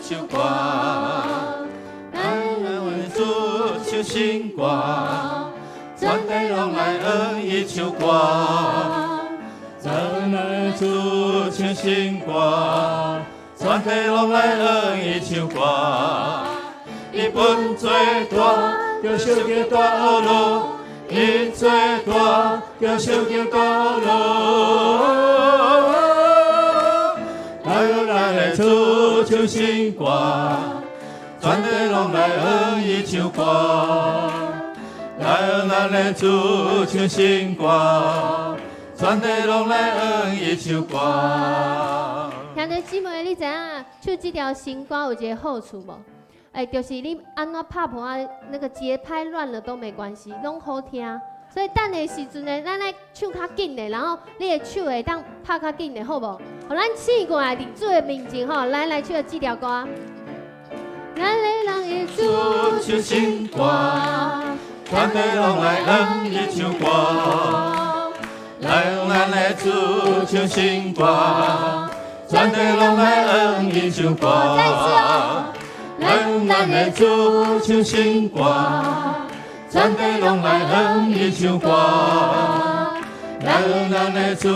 唱歌，咱为主唱新歌，全地拢来学伊唱歌。咱为主唱新歌，全地拢来学伊唱歌。伊本最大，叫小叫大学路，伊最大，叫小叫大学路。咱的主唱新歌，全地拢来学伊唱歌。咱的主唱新歌，全地拢来学伊唱歌。兄弟姊妹，你知影唱这条新歌有一个好处无？就是你安怎拍谱啊，那个节拍乱了都没关系，拢好听。所以等的时阵呢，咱来唱较紧的，然后你的手会当拍较紧的，好无？互咱试过来伫主的面前吼，咱来唱这条歌。咱的人的主唱新歌，全地拢来学伊唱歌。咱的主唱新歌，全地拢来学伊唱歌。再一次哦。咱的主唱新歌，全地拢来学伊唱歌。咱的主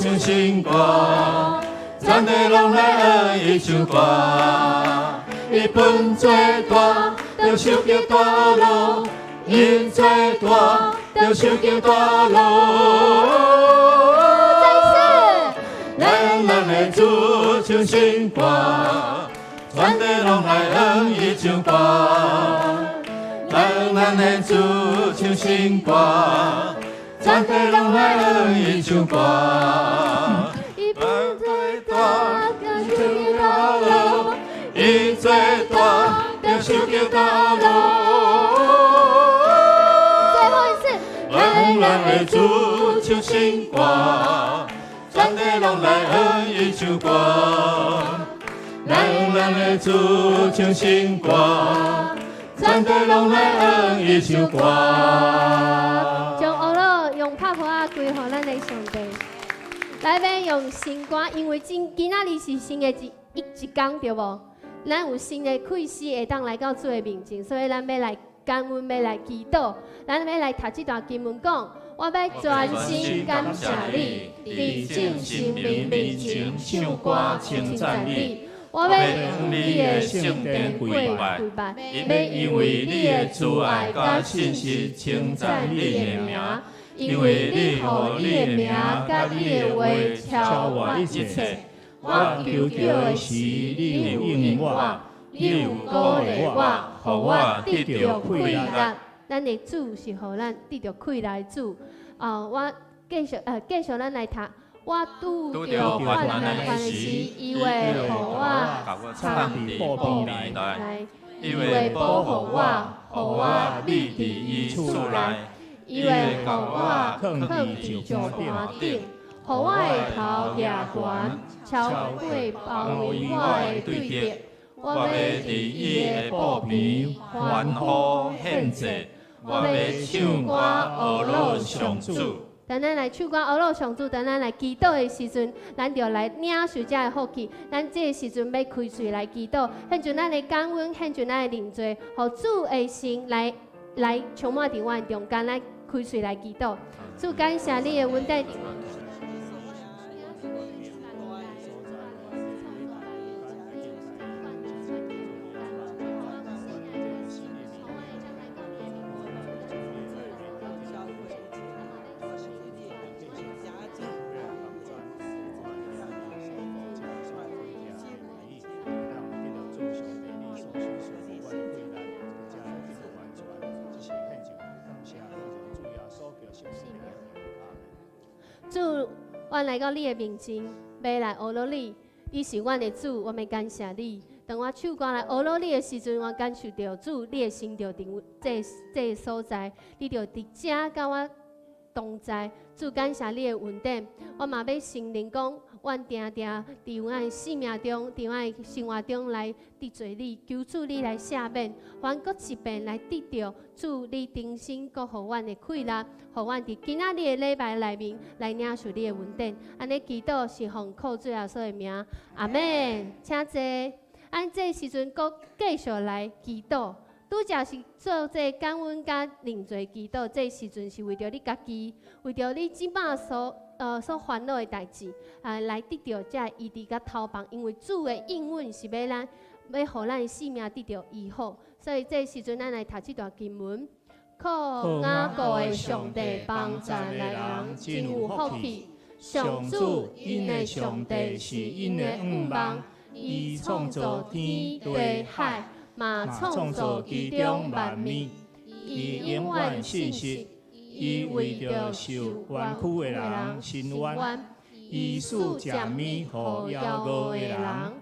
唱新歌，全地拢来学伊唱歌。伊本最大，着手叫大路；伊最大，着手叫大路。咱的主唱新歌，全地拢来学伊唱歌。咱的主唱新歌，全地拢来学伊唱歌。伊最大，着手叫大路；伊最大，着手叫大路。最后一次。咱的主唱新歌，全地拢来学伊唱歌。咱的主唱新歌，全地拢来学伊唱歌。将学了用拍谱啊归互咱的上帝。来免用新歌，因为今仔日是新的一天，对无？咱有新的开始，会当来到主的面前，所以咱要来感恩，要来祈祷，咱要来读这段经文讲。我要专心感谢你，伫正神明面前唱歌称赞你。我要向你的圣殿跪拜，要因为你的慈爱甲信实称赞你的名，因为你予你的名甲你的话超越一切。我求叫的时，你有应我，你有鼓励我，互我得到快乐。咱的主是互咱得到快乐的主。我继续咱来读。我拄着患难时，伊会互我参伫保庇内，伊会保护我，互我立伫伊厝内，伊会互我放伫石盘顶，互我的头举悬，超过包围我的对敌。我要伫伊的保庇欢呼献祭，我要唱歌学乐上主。等咱来唱歌学乐上主，等咱来祈祷的时阵，咱就来领受这的福气。咱这个时阵要开嘴来祈祷，献上咱的感恩，献上咱的认罪，互主的心来充满伫阮中间，来开嘴来祈祷。主感谢你的恩待。主，我来到你的面前，要来学乐你。你是阮的主，我们感谢你。当我唱歌来学乐你的时阵，我感受到主，你的心就伫这个所在，你就伫遮甲我同在。主，感谢你的恩典，我嘛要承认讲，阮定定伫阮的生命中，伫阮的生活中来得罪你，求主你来赦免，还搁一遍来得到主你重新搁互阮的快乐，互阮伫今仔日的礼拜内面来领受你的恩典。安尼祈祷是奉靠主耶稣的名，阿门。请坐。咱这时阵阁继续来祈祷。拄则是做这感恩甲认罪祈祷，这时阵是为着你家己，为着你即摆所烦恼的代志，来得到这医治甲头帮，因为主的应允是要互咱的性命得到医好，所以这时阵咱来读这段经文。靠雅各的上帝帮助的人真有福气，上主因的上帝是因的恩望，伊创造天地海。嘛创造其中万物，伊永远信实，伊为着受冤屈的人伸冤，伊赐食米予枵餓的人。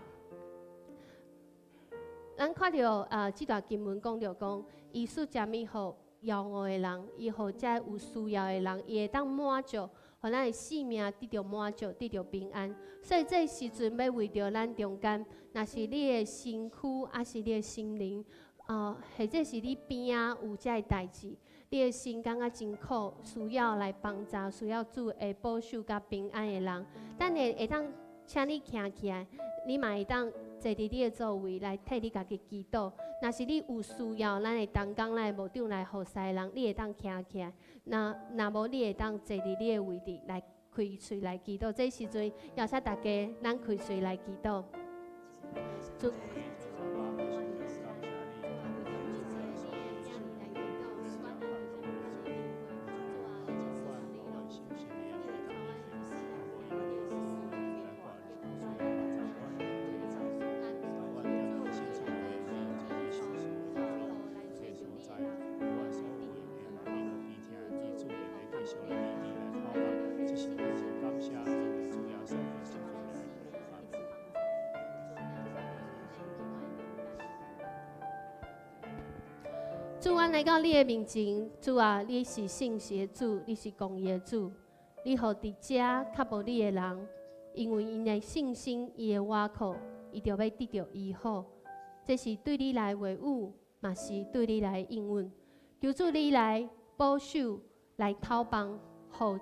咱看到这段经文讲，伊赐食米予枵餓的人，伊互这有需要的人，伊会当满足，互咱的性命得到满足，得到平安。所以这时阵要为着咱中间，若是你的身躯，还是你的心灵，或者是你边仔有这代志，你的心感觉真苦，需要来帮助，需要主的保守甲平安的人，咱会当请你站起来，你嘛会当坐伫你的座位来替你家己祈祷。若是你有需要，咱的同工、咱的牧长来服侍人，你会当站起来。若无，你会当坐伫你的位置来开嘴来祈祷。这时阵，邀请大家，咱开嘴来祈祷。主，阮来到你的面前，主啊，你是信实的主，你是公义的主，你互伫遮较无你的人，因为因的信心，伊的倚靠，伊就要得到医好。这是对你来维护，嘛是对你来应允。求主你来保守，来透帮，互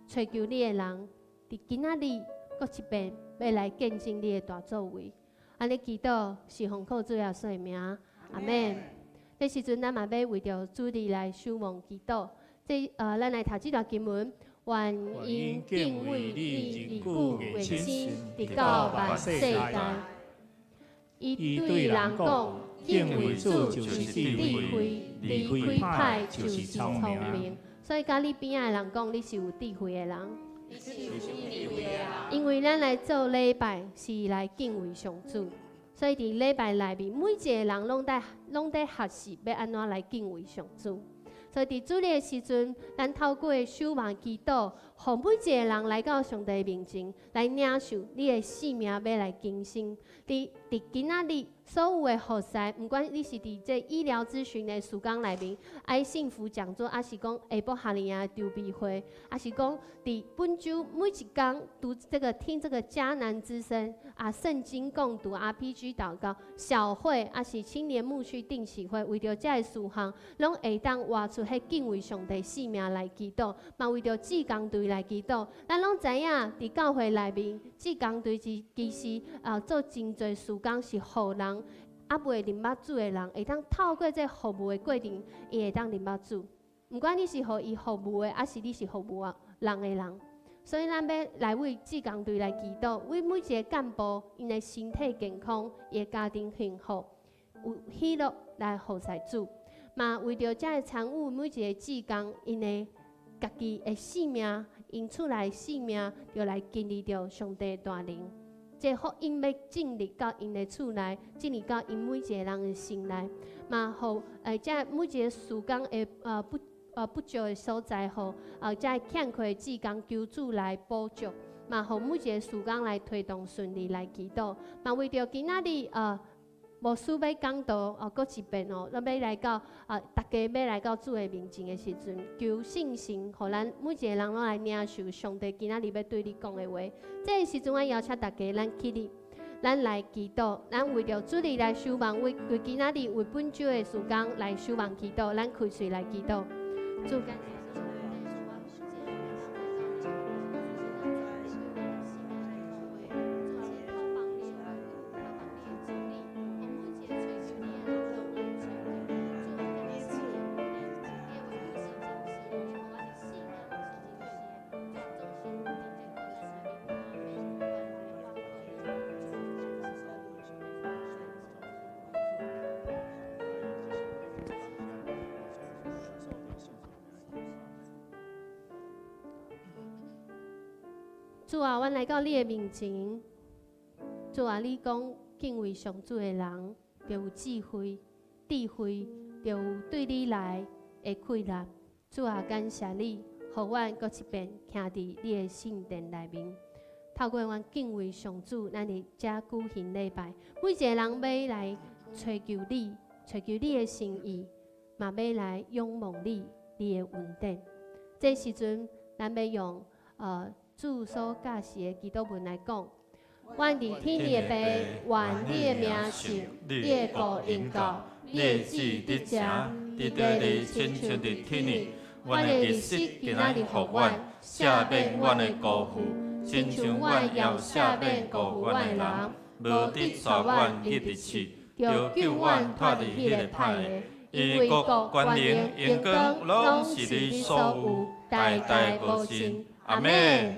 追求你的人，伫今仔日搁一遍要来见证你的大作为。安尼祈祷是奉靠主耶稣的名，阿门。这时阵，咱嘛要为着主你来守望祈祷。咱来读这段经文：愿因敬畏你而故月星，直到万世代。伊对人讲：敬畏主就是智慧，离开歹就是聪明。所以，甲你边仔的人讲，你是有智慧的人。因为咱来做礼拜是来敬畏上主。所以伫礼拜内面，每一个人拢在学习要安怎来敬畏上主。所以伫主日的时阵，咱透过守望祈祷，互每一个人来到上帝面前，来领受你的性命要来更新。伫今仔日所有的服侍，毋管你是伫这医疗咨询的时间内面，爱幸福讲座，还是讲下晡夏令营筹备会，还是讲伫本周每一天读听这个迦南之声圣经共读 RPG 祷告小会，还是青年牧区定期会，为着这个事项，拢会当活出迄敬畏上帝性命来祈祷，嘛为着志工队来祈祷。咱拢知影伫教会内面，志工队其实做真侪事工是互人未认捌主的人，会当透过这服务的过程，伊会当认捌主。毋管你是互伊服务的，还是你是服务人的人，所以咱要来为志工队来祈祷，为每一个干部因的身体健康，伊的家庭幸福，有喜乐来服侍主。嘛为着这参与每一个志工，因的家己的性命，因厝内性命，就来经历着上帝的大能。这福音要进入到因的厝内，进入到因每一个人的心内，嘛，互这每一个事工的不足的所在，互这欠缺的志工求主来补足，嘛，互每一个事工来推动顺利来祈祷，嘛，为着今仔日牧师要讲道搁一遍咱要来到大家要来到主的面前的时阵，求信心，互咱每一个人拢来领受上帝今仔日要对你讲的话。这个时阵，我邀请大家咱起立，咱来祈祷，咱为着主日来守望，为今仔日为本周的事工来守望祈祷，咱开嘴来祈祷。主感谢。主啊，阮来到你的面前，主啊，你讲敬畏上主的人，就有智慧，就有对你来的气力。主啊，感谢你，互阮搁一遍徛伫你的圣殿内面。透过阮敬畏上主，咱的遮举行礼拜，每一个人要来追求你，追求你的心意，嘛要来仰望你的恩典。这时阵，咱要用主所教示的基督文来讲。阮伫天的爸，愿你的名圣，你的国临到，你的旨伫遮，伫地里亲像伫天里。阮的日子今仔日互阮，赦免阮的辜负，亲像阮也有赦免辜负阮的人，无得带阮入地狱，就救阮脱离迄个歹的。因为国、权能、荣光，拢是你所有，代代无尽。阿门。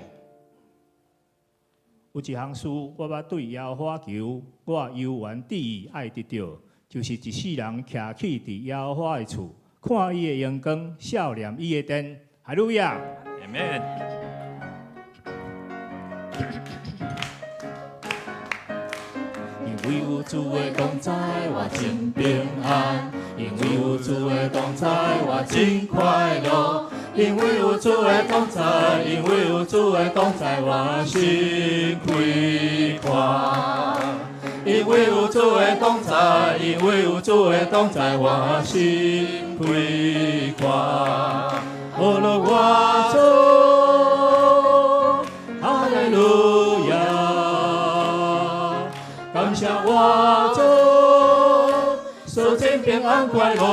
有一项事，我捌对耶和华求，我犹原旨意爱得到，就是一世人徛起伫耶和华的厝，看伊的阳光，笑念伊的殿。哈利路亚！阿门。因为有主的同在，我真平安；因为有主的同在，我真快乐。因为有主的同在，因为有主的同在，我心开阔。因为有主的同在，因为有主的同在，我心开阔。哦，了我主，哈利路亚，感谢我主，所见平安快乐。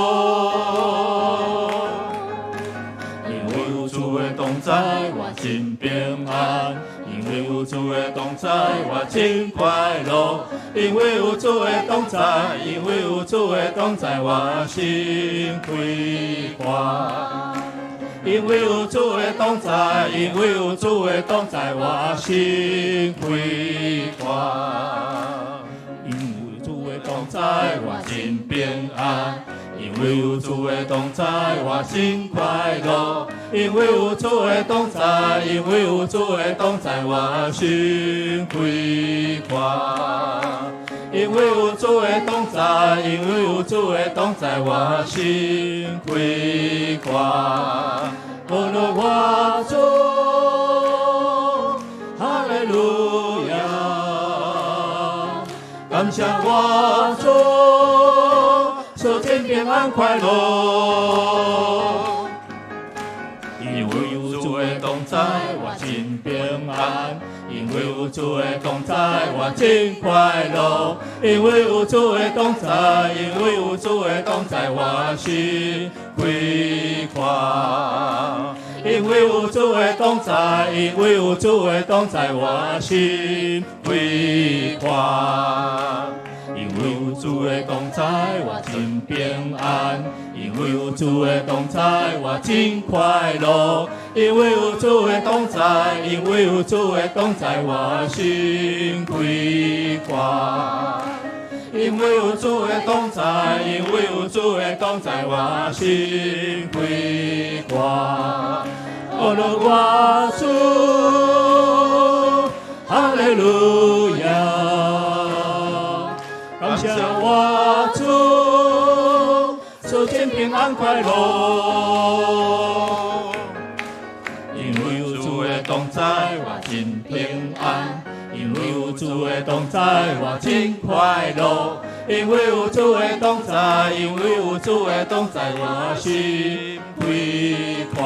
主的同在，我真平安；因为有主的同在，我真快乐；因为有主的同在，因为有主的同在，我心开阔。因为有主的同在，因为有主的同在，我心开阔。因为有主的同在，我真平安。因为有主的同在，我真快乐；因为有主的同在，因为有主的同在，我心开阔。因为有主的同在，因为有主的同在，我心开阔。哦，我主，哈利路亚，感谢我主。所见平安快乐，因为有主的同在，我真平安；因为有主的同在，我真快乐；因为有主的同在，因为有主的同在，我心开阔。因为有主的同在，因为有主的同在，我心开阔。因为有主的同在，我真平安；因为有主的同在，我真快乐；因为有主的同在，因为有主的同在，我心开阔。因为有主的同在，因为有主的同在，我心开阔。哦，我主，哈利路亚。感谢我主，所见平安快乐。因为有主的同在，我真平安；因为有主的同在，我真快乐；因为有主的同在，因为有主的同在，我心开阔。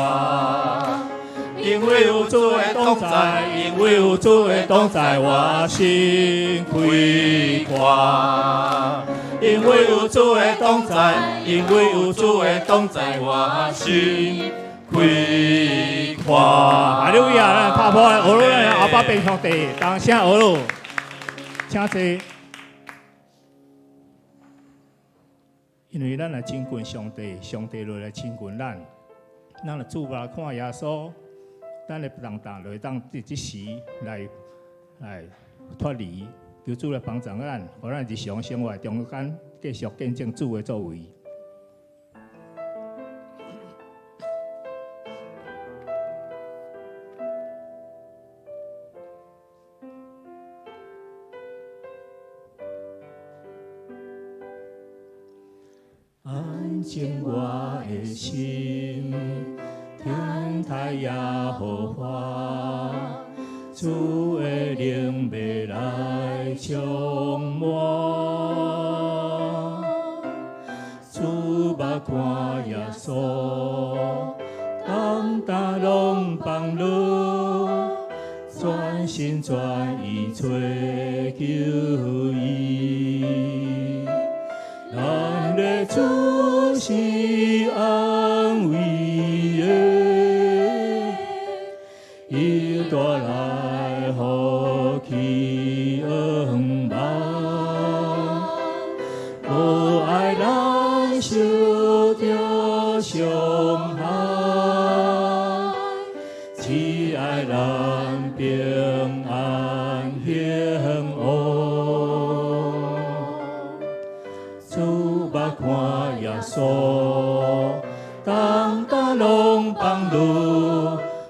因为有主的同在，因为有主的同在，我心开阔。因为有主的同在，因为有主的同在，我心开阔。哈利路亚！咱拍破俄罗斯阿爸变兄弟，当声俄罗，请坐。因为咱来亲近上帝，上帝就来亲近咱。咱来主来看耶稣。咱来当就会当即时来脱离，求主来帮助咱，互咱日常生活中间继续见证主的作为。安静我的心，天台耶和华，主的灵要来充满。主捌看耶稣，重担拢放下，全心全意找求伊。咱的主是安慰的，伊带来福气恩望，无爱咱受着伤害，只爱咱平安幸福。主捌看耶稣，重担拢放下，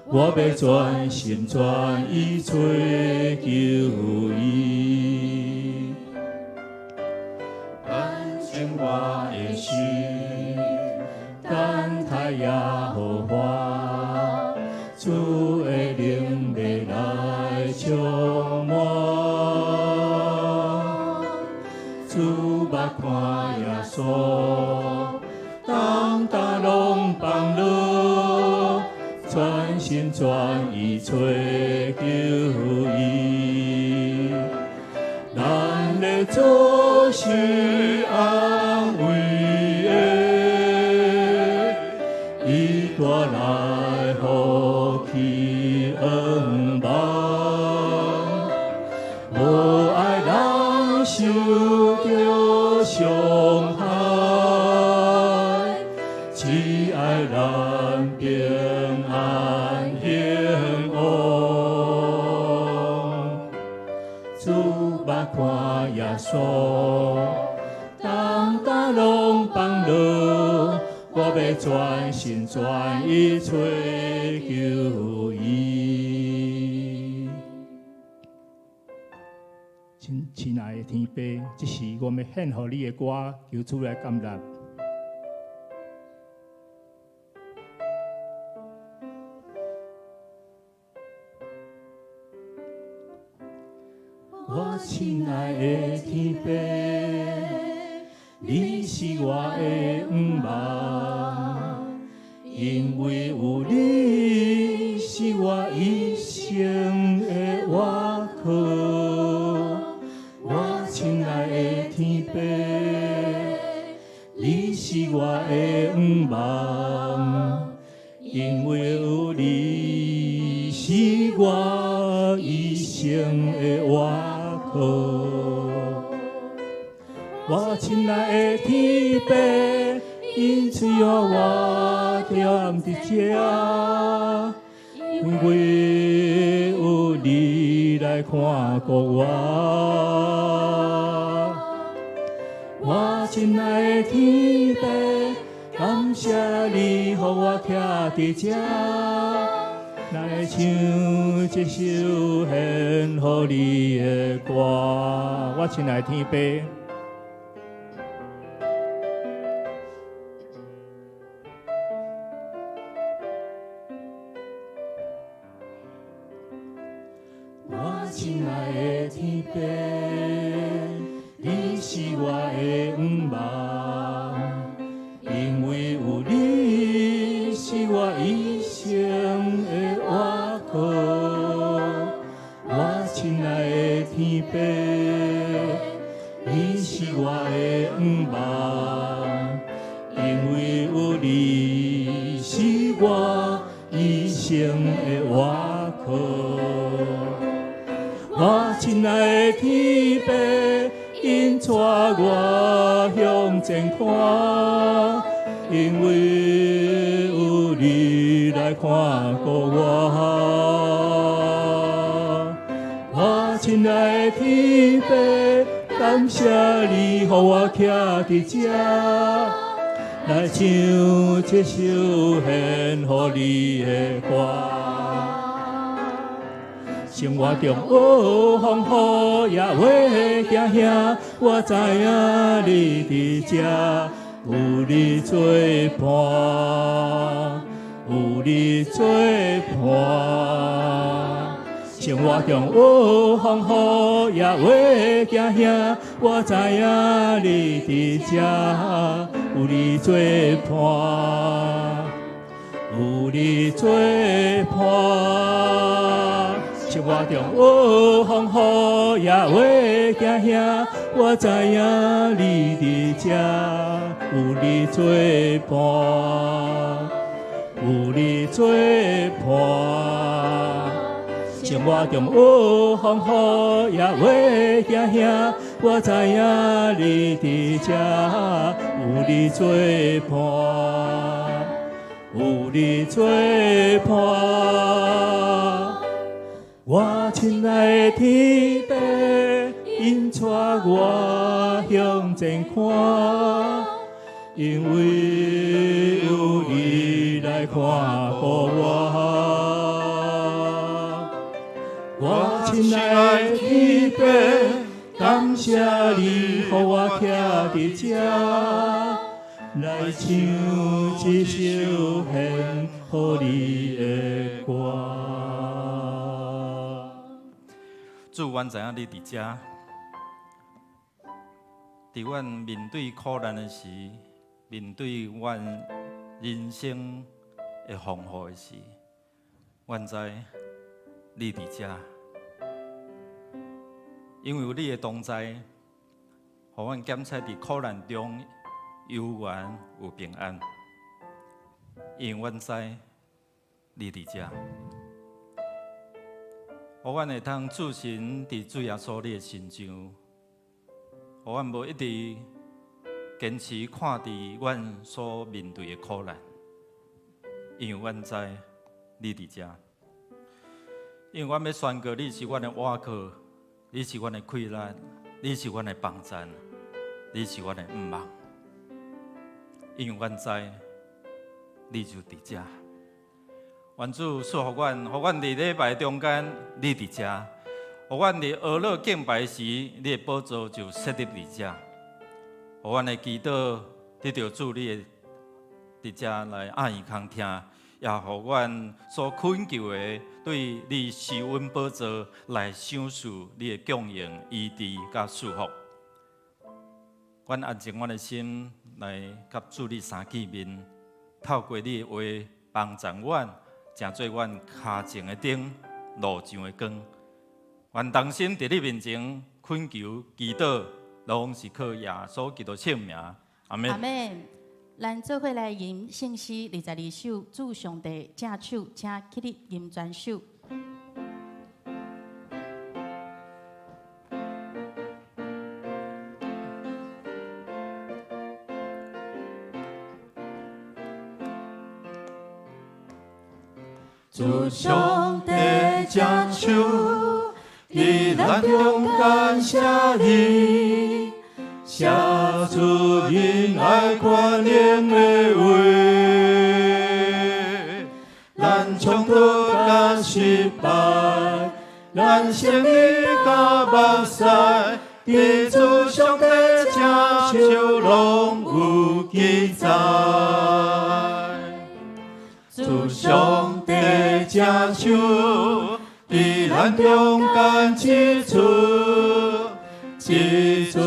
我要全心全意找求伊。安静我的心，等待耶和华，主的灵要来充满。主捌看耶稣，重担拢放下，全心全意找求伊。咱的主是安慰的，伊带来福气恩望，无爱咱受着伤害，只爱咱平安幸福。主捌看耶稣，重担拢放下，我要全心全意找求伊。亲爱的天父，这是我们献予你的歌，求主来感纳。我亲爱的天父，你是我的盼望，因为有你是我一生的依靠。我亲爱的天父，你是我的盼望，因为有你是我一生的依靠。我亲爱的天父，因只有我踮伫这，因为有你来看顾我。我亲爱的天父，感谢你，予我徛伫这，来唱这首献予你的歌。我亲爱的天父，我亲爱的天父，你是我的盼望，因为有你是我一生的依靠。我亲爱的天父，你是我的盼望，因为有你是我一生的依靠。我亲爱的天父，因带我向前看，因为有你来看顾我。我亲爱的天父，感谢你，予我徛伫这，来唱这首献予你的歌。生活中有风雨也会惊吓，我知影你伫这，有你作伴，有你作伴。生活中有风雨也会惊吓，我知影你伫遮，有你作伴，有你作伴。生活中有风雨也会惊吓，我知影你伫遮，有你作伴，有你作伴。生活中有风雨也会惊吓，我知影你伫遮，有你作伴，有你作伴。我亲爱的天父，因带我向前看，因为有你来看顾我。我亲爱的天父，感谢你，予我徛伫遮，来唱一首献予你的歌。主，阮知影你伫遮，伫阮面对苦难的时，面对阮人生的风雨的时，阮知你伫遮。因为有你的同在，互阮检测伫苦难中有缘有平安。因为阮知你伫遮，互阮会通自信伫主耶稣你的身上，互阮无一直坚持看伫阮所面对的苦难。因为阮知你伫遮，因为阮要宣告你是阮的倚靠。你是阮的快乐，你是阮的帮衬，你是阮的毋望。因为阮知，你就伫遮。愿主赐予阮，互阮伫礼拜中间，你伫遮；互阮伫俄勒敬拜时，你的宝座就设立伫遮。互阮的祈祷得到主你的伫遮来按耳空听。也互阮所恳求的，对你施恩宝座来享受你的供应、医治甲祝福。阮安静阮的心来甲主你相见面，透过你的话帮助阮，成做阮脚前的灯、路上的光。阮同心伫你面前恳求、祈祷，拢是靠耶稣基督圣名。阿门。阿门。咱做伙来吟圣诗22首，主上帝正手，请起立吟全首。主上帝正手，伫咱中感谢你。写出仁爱宽容的话，咱冲突甲失败，咱胜利甲目屎，伫主上帝正手拢有记载。主上帝正手，伫咱中间指出。指出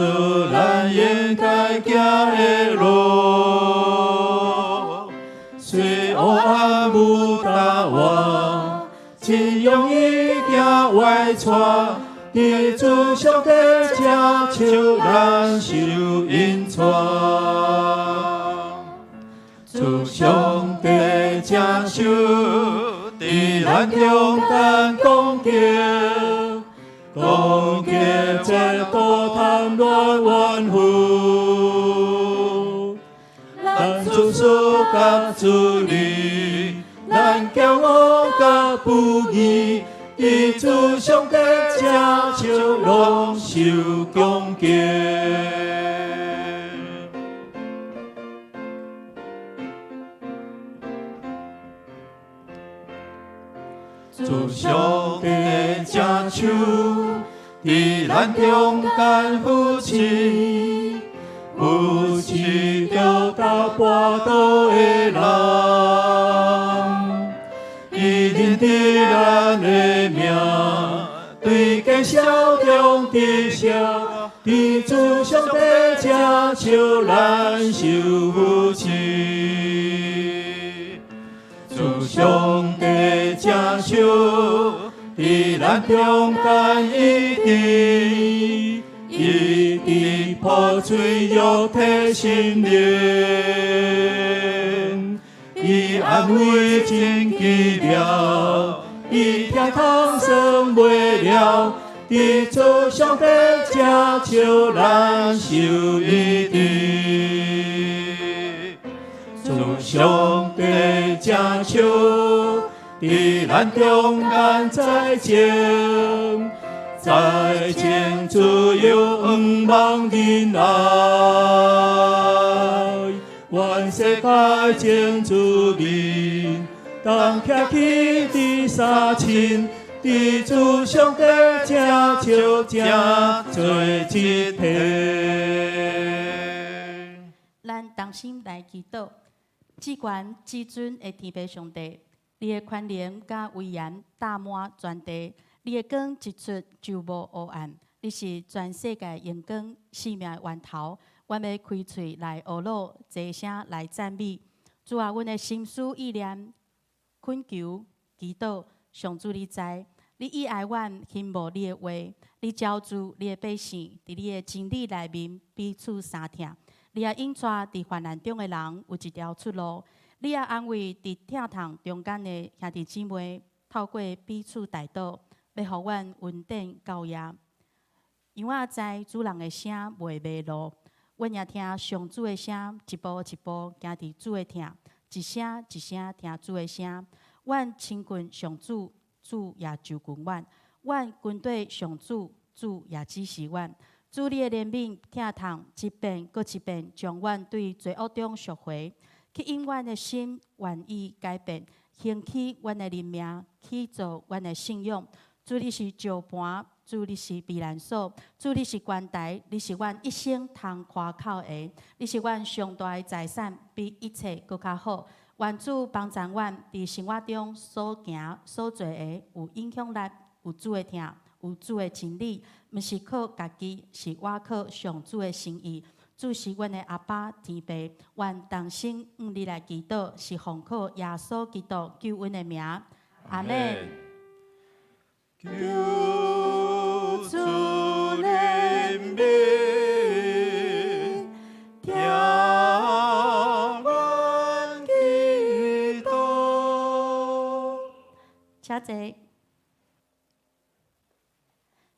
咱应该行的路，虽黑暗有大我，只容易行歪错。伫主上帝正手，咱受引带。主上帝正手，伫咱中间讲叫。攻击这多贪乱怨妇，咱自私甲自利，咱骄傲甲不义，伫主上帝正手拢受攻击。主上帝正手，伫咱中间扶持，扶持着到跋倒的人，伊认得咱的名，对见小中的笑，伫主上帝正笑咱受福气，主上帝正笑，伫咱中间一直破碎肉体心灵，伊安慰真奇妙，伊听通算袂了，伫主上帝正笑咱受一直，主上帝正笑，伫咱中间再情。在前自有光芒人爱，愿世界前主民，当徛起第三亲，伫主上帝正笑正做一体。咱同心来祈祷，至权至尊的天父上帝，你的宽怜甲威严大满全地。你的光一出就无黑暗，你是全世界阳光生命的源头。阮要开嘴来学乐，齐声来赞美。主啊，阮的心思意念、恳求、祈祷，上主你知。你意爱阮，轻无你的话，你招助你的百姓，伫你的真理内面彼此相听。你也引带伫患难中的人有一条出路。你也安慰伫疼痛中间的兄弟姊妹，透过彼此代祷。要互阮稳定到夜，因我知主人的声袂迷路，阮也听上主的声，一步一步行伫主的听，一声一声听主的声。阮亲近上主，主也就近阮；阮跟对上主，主也指示阮。主你的怜悯、疼痛，一遍搁一遍，将阮对罪恶中赎回，去引阮的心愿意改变，兴起阮的灵命，起造阮的信仰。主你是石盘，主你是避难所，主你是关台，你是阮一生通夸口的，你是阮上大的财产，比一切搁较好。愿主帮助阮伫生活中所行所做的有影响力，有主的听，有主的真理，毋是靠家己，是我靠上主的心意。主是阮的阿爸天父，愿同心你来祈祷，是奉靠耶稣基督救恩的名，阿门。求主怜悯，听阮祈祷。请坐，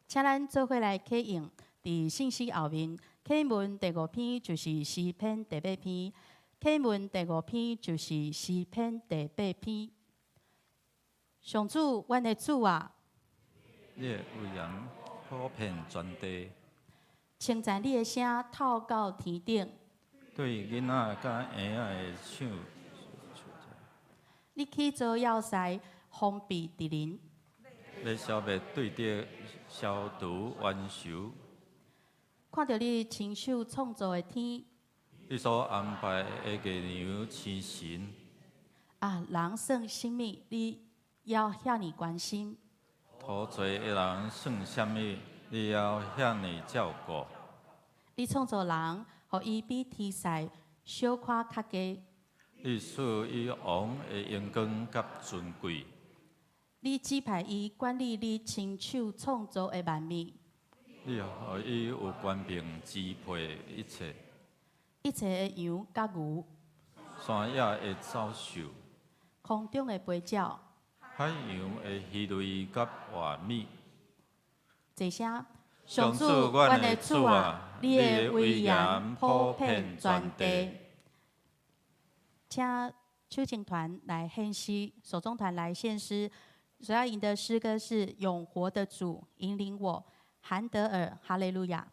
请咱做伙来启用。伫信息后面，启文第5篇就是诗篇第8篇。启文第5篇就是诗篇第8篇。上主，阮的主啊！你的威严普遍全地，称赞你的声透到天顶。对囡仔甲婴仔的唱，你起造要塞，封闭敌人。要消灭对敌，消除冤仇。看到你亲手创造的天，你所安排的月亮星辰，啊，人算什么？你要遐尼关心。土罪的人算什么？你要遐尼照顾。你创造人，互伊比天使小可较低。你赐予王的荣光甲尊贵。你指派伊管理你亲手创造的万物。你互伊有权柄支配一切。一切的羊甲牛，山野的走兽，空中的飞鸟。海洋的鱼类甲活物，这声，上主，阮的主啊，你的威严普遍全地。请秋景团来献诗，手中团来献诗。所要吟的诗歌是《永活的主引领我》，韩德尔，哈利路亚。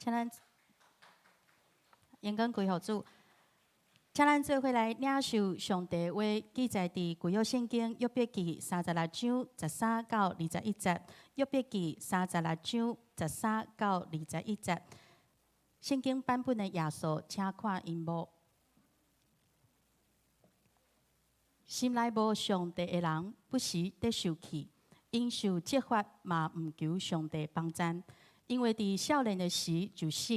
请咱延根归互主，请咱做伙来领受上帝话，记载伫旧约圣经约伯记36章13到21节，约伯记36章13到21节。圣经版本的耶稣，请看荧幕。心内无上帝的人，不时得受气，因受责罚嘛，毋求上帝帮赞。因为伫少年的时就死，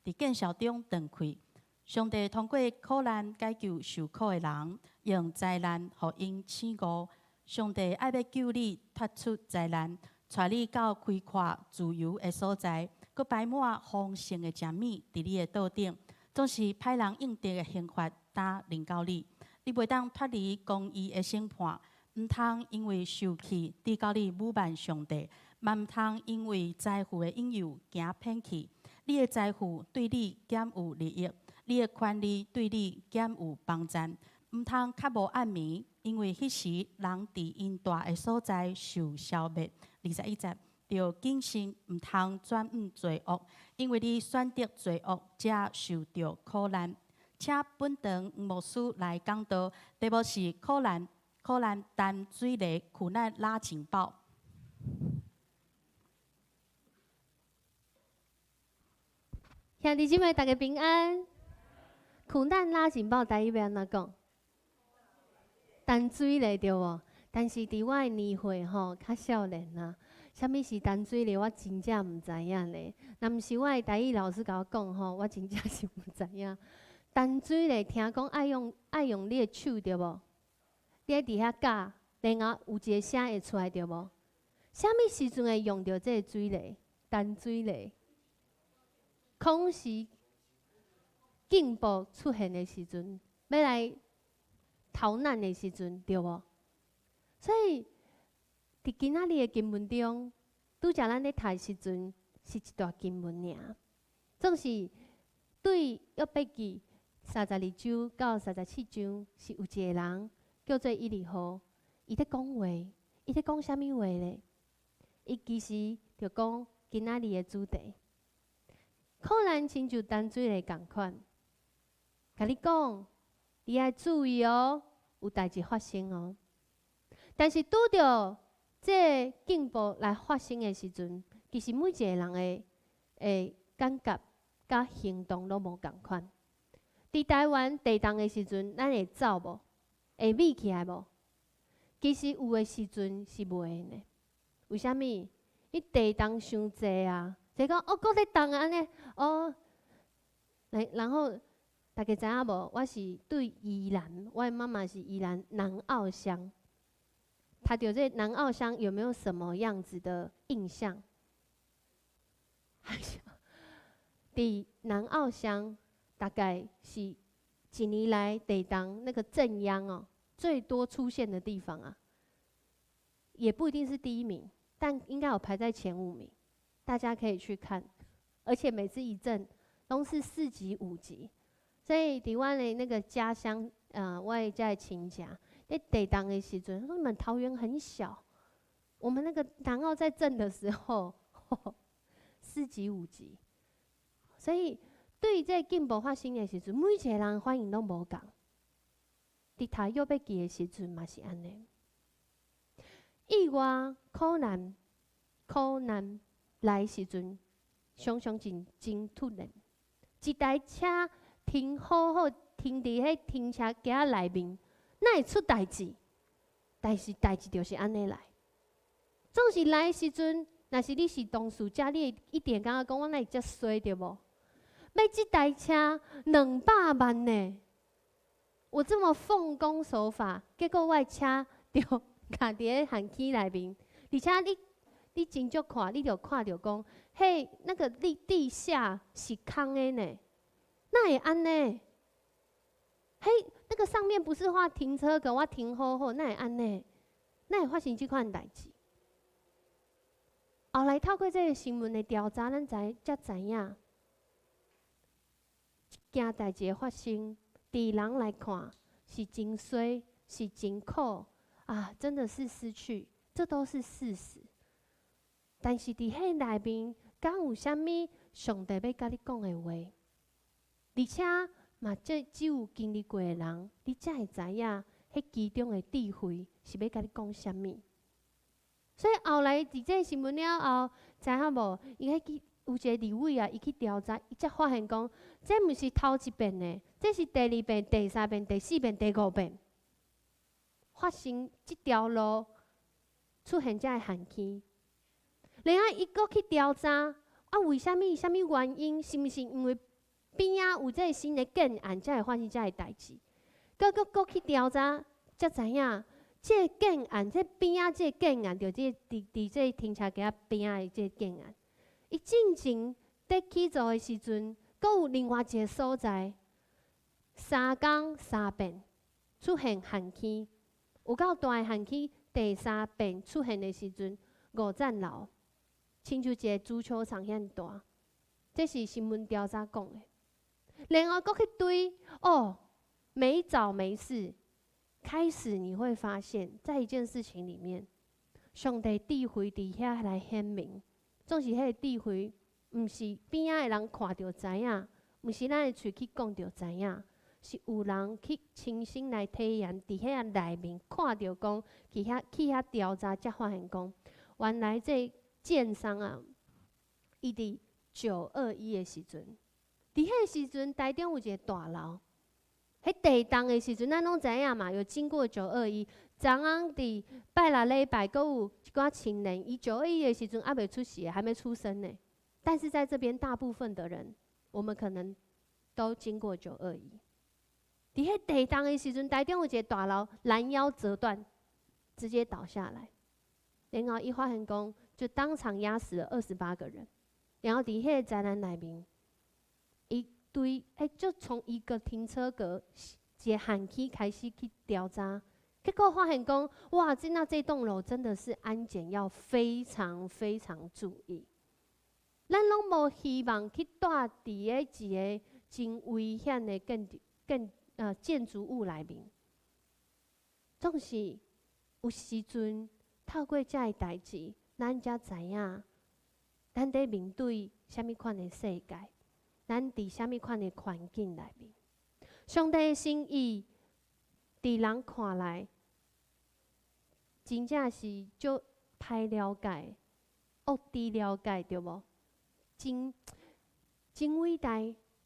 伫见笑中断气。上帝通过苦难解救受苦的人，用灾难互因醒悟。上帝爱要救你脱出灾难，带你到开阔自由的所在，佮摆满丰盛的食物伫你的桌顶，总是歹人应得的刑罚打临到你。你袂当脱离公义的审判，毋通因为受气抵到你侮慢上帝，嘛毋通因为财富的引诱行偏去。你的财富对你减有利益，你的权利对你减有帮赞，毋通较无暗暝，因为迄时人伫因大的所在受消灭。21节，要谨慎，毋通转罪恶，因为你选择罪恶，才受到苦难。请本堂牧师来讲道，题目是苦难担水泥苦难拉情报。兄弟姊妹，大家平安。苦难拉情报，台语要安怎讲？担水泥对无？但是伫我的年岁吼，较少年啊。啥物是担水泥？我真正毋知影咧。若毋是我的台语老师甲我讲吼，我真正是毋知影。担水泥听讲爱用你的手对无？你喺伫遐教，然后有一个声会出来对无？啥物时阵会用到这个水泥？担水泥？空时警报出现的时阵，要来逃难的时阵，对无？所以伫今仔日的经文中，拄则咱咧读的时阵，是一段经文尔。总是对约伯记32章到34章，是有一个人叫做以利户，伊在讲话，伊在讲啥物话咧？伊其实就讲今仔日的主题。苦难亲像担水泥共款，甲你讲，你要注意哦，有代志发生哦。但是拄着这警报来发生的时阵，其实每一个人的感觉甲行动都无共款。伫台湾地震的时阵，咱会走无？会美起来无？其实有的时阵是袂呢。为虾米？伊地震伤济啊！就讲哦，搁咧动安尼哦，然后大家知影无？我是对宜兰，我的妈妈是宜兰南澳乡。他对这南澳乡有没有什么样子的印象？伫南澳乡大概是几年来地震那个震央哦最多出现的地方啊，也不一定是第1名，但应该有排在前5名。大家可以去看，而且每次一震都是4级、5级，所以伫我的那个家乡，我的家的亲家，在地震的时阵，他说你们桃园很小，我们那个南澳在震的时候，4级、5级，所以对于这警报发生的时阵，每一个人反应都无共。伫读约伯记的时阵嘛是安尼，意外苦难来的时阵，常常真突然。一台车停好好，停伫迄停车格内面，哪会出代志？但是代志就是安尼来。总是来的时阵，若是你是当事者，你会一定感觉讲我哪会遮衰对无？要这台车200万呢？我这么奉公守法，结果我的车就卡伫咧巷区内面，而且你真足看，你就看到讲，嘿，那个地下是空的呢，哪会安呢？嘿，那个上面不是画停车格，我停好好，哪会安呢？哪会发生这款代志？后来透过这个新闻的调查，咱才知影，件代志的发生，伫人来看是真衰，是真苦啊，真的是失去，这都是事实。但是伫迄内面，敢有啥物上帝要甲你讲的话，而且嘛，这只有经历过的人，你才会知影迄其中的智慧是要甲你讲啥物。所以后来伫这新闻了后，知影无？伊迄有一个立委啊，伊去调查，伊才发现讲，这毋是头一遍的，这是第2遍、第3遍、第4遍、第5遍，发生即条路出现遮个限期。然后伊搁去调查，为虾米？啥物原因？是毋是因为边仔有这个新的建案，才会发生遮个代志？搁去调查，才知影，这个建案，这边仔这个建案，就伫这停车格边仔的这个建案。伊进前在起造的时阵，阁有另外一个所在，3天3遍出现限期，有够大的限期。第3遍出现的时阵，5层楼，亲像一个足球场遐大。这是新闻调查讲的。然后阁去对没找没事，开始你会发现，在一件事情里面，上帝智慧伫遐来显明。总是迄个智慧，毋是边仔的人看到知影，毋是咱的喙去讲到知影，是有人去亲身来体验，伫遐内面看到讲，去遐调查，才发现讲，原来这建商啊，伊伫921的时阵，伫迄个时阵，台中有一个大楼，迄地动的时阵，咱拢知影嘛，有经过921。昨昏伫拜六礼拜，阁有一寡青年，伊921的时阵还未出世，还没出生呢。但是在这边，大部分的人，我们可能都经过921。伫迄地动的时阵，台中有一个大楼拦腰折断，直接倒下来。然后伊发现讲，就当场压死了28个人。然后伫迄个灾难内面，伊对就从一个停车格一个限期开始去调查。结果发现讲，哇，这栋楼真的是安检要非常非常注意。咱拢无希望去住伫一个真危险的建筑物内面。总是有时阵透过遮个代志，咱才知影，咱在面对啥物款的世界，咱伫啥物款的环境内面，上帝的心意，伫人看来。真正是足歹了解，恶地了解，对无？真伟大，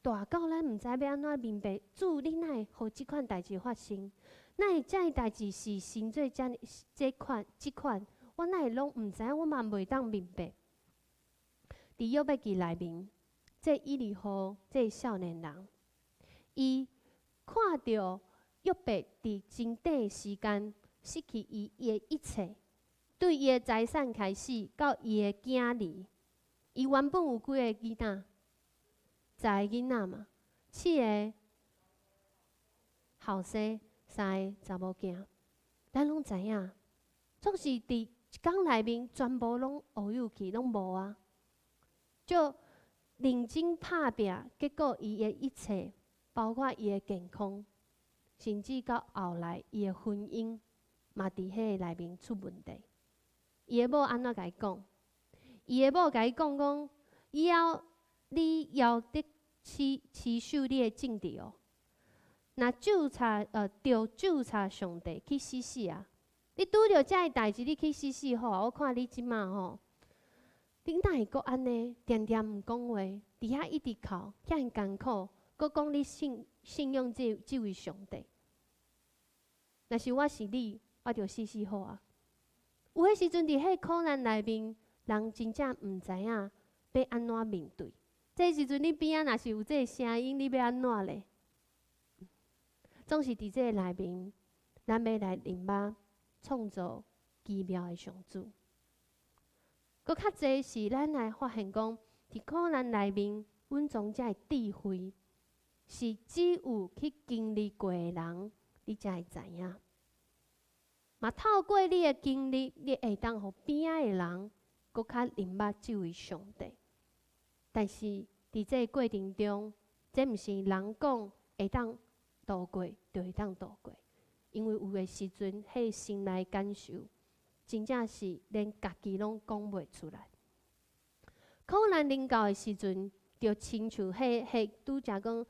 大到咱毋知要安怎明白。主，你哪会互即款代志发生？哪会遮个代志是神做即款？我哪会拢毋知？我嘛袂当明白。伫约伯记内面，这12号这少年人，伊看到约伯伫真短的时间。失去伊的一切，对伊的财产开始到伊的囝儿，伊原本有几个囡仔？10个囡仔嘛，7个后生，3个查某囝。咱拢知影，总是伫一天内面全部拢乌有去，拢无啊。就认真拍拼，结果伊的一切，包括伊的健康，甚至到后来伊的婚姻。嘛，伫迄个内面出问题。伊的某安怎甲伊讲？伊的某甲伊讲，以后你要得持守你的政治哦。若纠察着纠察上帝去死啊！你拄着遮个代志，你去死好。我看你即马吼，你哪会阁安尼？定毋讲话，伫遐一直哭，遐艰苦，阁讲你信仰这位上帝。若是我是你。我着死好啊！有迄时阵伫迄苦难内面，人真正毋知影要安怎面对。这时阵你边仔若是有这个声音，你要安怎咧？总是伫这个内面，咱要来认捌创造奇妙的上主。搁较济是咱来发现讲，伫苦难内面，阮从遮个智慧，是只有去经历过的人，你才会知影。嘛，透过你的经历，你会当互边仔的人，搁较认捌这位上帝。但是伫这个过程中，这毋是人讲会当度过，就会当度过。因为有的时阵，迄心内感受，真正是连家己拢讲袂出来。苦难临到的时阵，就亲像迄拄则讲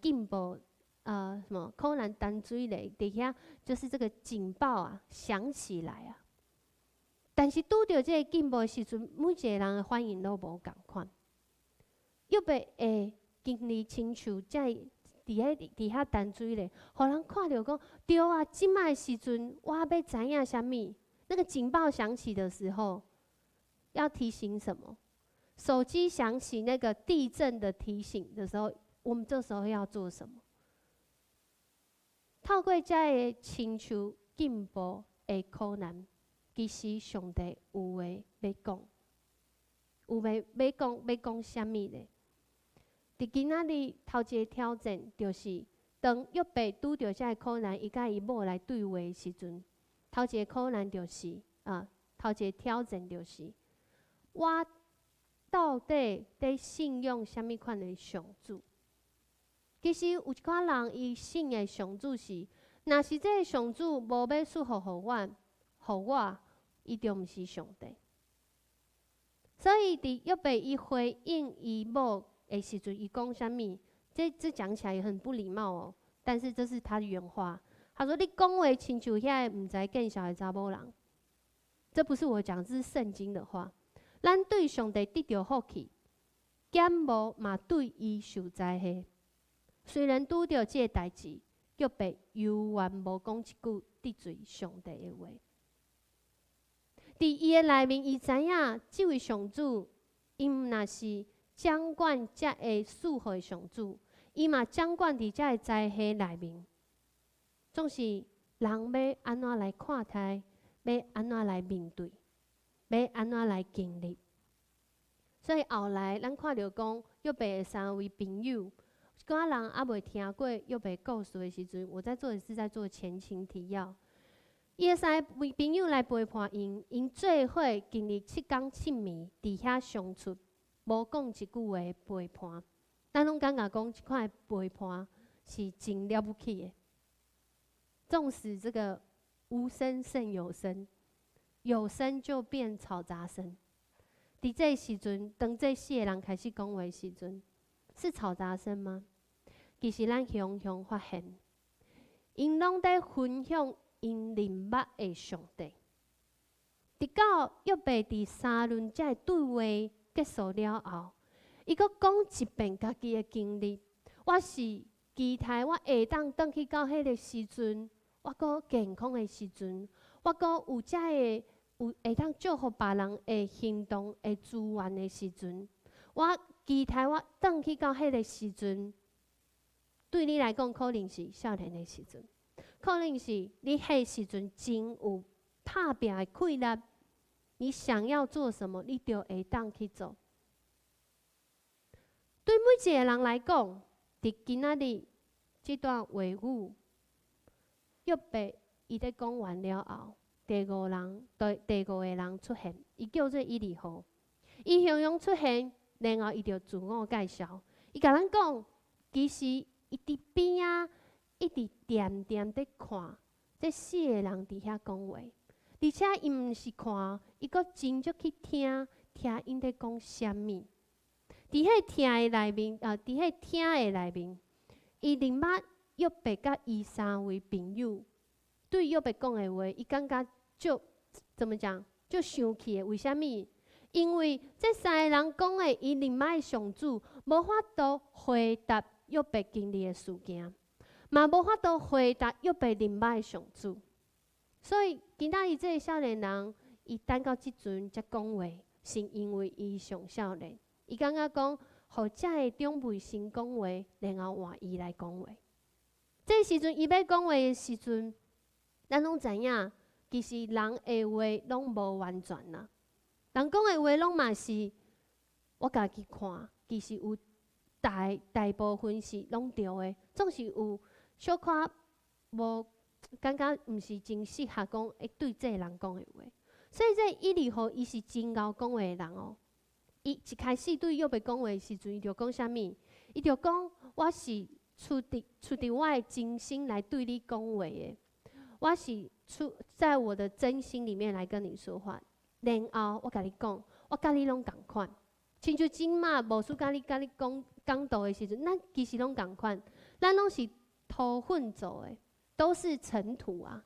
进步什么可能淡水咧，伫遐就是这个警报啊响起来啊。但是拄着这个进步的时阵，每一个人的反应都无共款。约伯会经历亲像遮伫遐淡水咧，互人看着讲，对啊，即摆时阵我要知影啥物？那个警报响起的时候，要提醒什么？手机响起那个地震的提醒的时候，我们这时候要做什么？透过这个亲像进步的苦难，其实上帝有话要讲，有话要讲啥物咧？伫今仔日头一个挑战，就是当约伯拄着这个苦难，伊甲伊某来对话的时阵，头一个苦难就是头一个挑战就是我到底在信用啥物款的上主？其实有一寡人伊信的上主是，若是这个上主无要赐福互我，伊就毋是上帝。所以伫约伯伊回应伊某的时阵，伊讲啥物？这讲起来也很不礼貌哦。但是这是他的原话。他说：“你讲话亲像遐个毋知见笑的查某人。”这不是我讲，这是圣经的话。咱对上帝得到福气，减无嘛对伊受灾祸。虽然拄着这个代志，约伯犹原无讲一句得罪上帝的话。伫伊的内面，伊知影这位上主，伊若是掌管遮个赐福的上主，伊嘛掌管伫遮个灾祸内面。总是人要安怎来看待，要安怎来面对，要安怎来经历。所以后来咱看到讲约伯的三位朋友，一寡人还未听过约伯故事的时阵，我在做的是在做前情提要。伊的三位朋友来陪伴因做伙经历7天7暝，伫遐相处，无讲一句话陪伴。咱拢感觉讲，即款陪伴是真了不起的。纵使这个无声胜有声，有声就变嘈杂声。伫这时阵，当这4个人开始讲话的时阵，是嘈杂声吗？其实咱雄雄发现，因拢在分享因认捌的上帝。直到约伯伫3轮这对话结束了后，伊阁讲一遍家己的经历。我是期待我下当转去到迄个时阵，我阁健康的时阵，我阁有遮个有会当祝福别人的行动的资源的时阵，我期待我转去到迄个时阵，对你来讲可能是少年的时阵，可能是你迄时阵真有打拼的气力，你想要做什么，你就会当去做。对每一个人来讲，伫今仔日这段话语，约伯伊在讲完了后，第五个人出现，伊叫做以利户。伊雄雄出现，然后伊就自我介绍，伊甲咱讲，其实伊伫边仔一直点点在看这4个人伫遐讲话，而且伊毋是看，伊阁真足去听因在讲啥物。伫迄听的内面，伫迄听的内面，伊认捌约伯甲伊3位朋友对约伯讲的话，伊感觉就怎么讲，就生气的。为虾米？因为这3个人讲的伊认捌的上主，无法度回答约伯经历的事件，嘛无法度回答约伯认捌的上主。所以今仔日这个少年人，伊等到即阵才讲话，是因为伊上少年。伊感觉讲，互遮个长辈先讲话，然后换伊来讲话。这时阵伊要讲话的时阵，咱拢知影，其实人的话拢无完全啦。人讲的话拢嘛是我家己看，其实有大部分是拢对的，总是有小可无感觉，毋是真适合讲会对这个人讲的话。所以这以利户伊是真敖讲话的人哦。伊一开始对约伯讲话的时阵，伊就讲啥物？伊就讲我是出伫我的真心来对你讲话的，我是在我的真心里面来跟你说话。然后我甲你讲，我甲你拢共款。亲像今嘛无事甲你讲道的时阵，咱其实拢共款，咱拢是土混做的，都是尘土啊。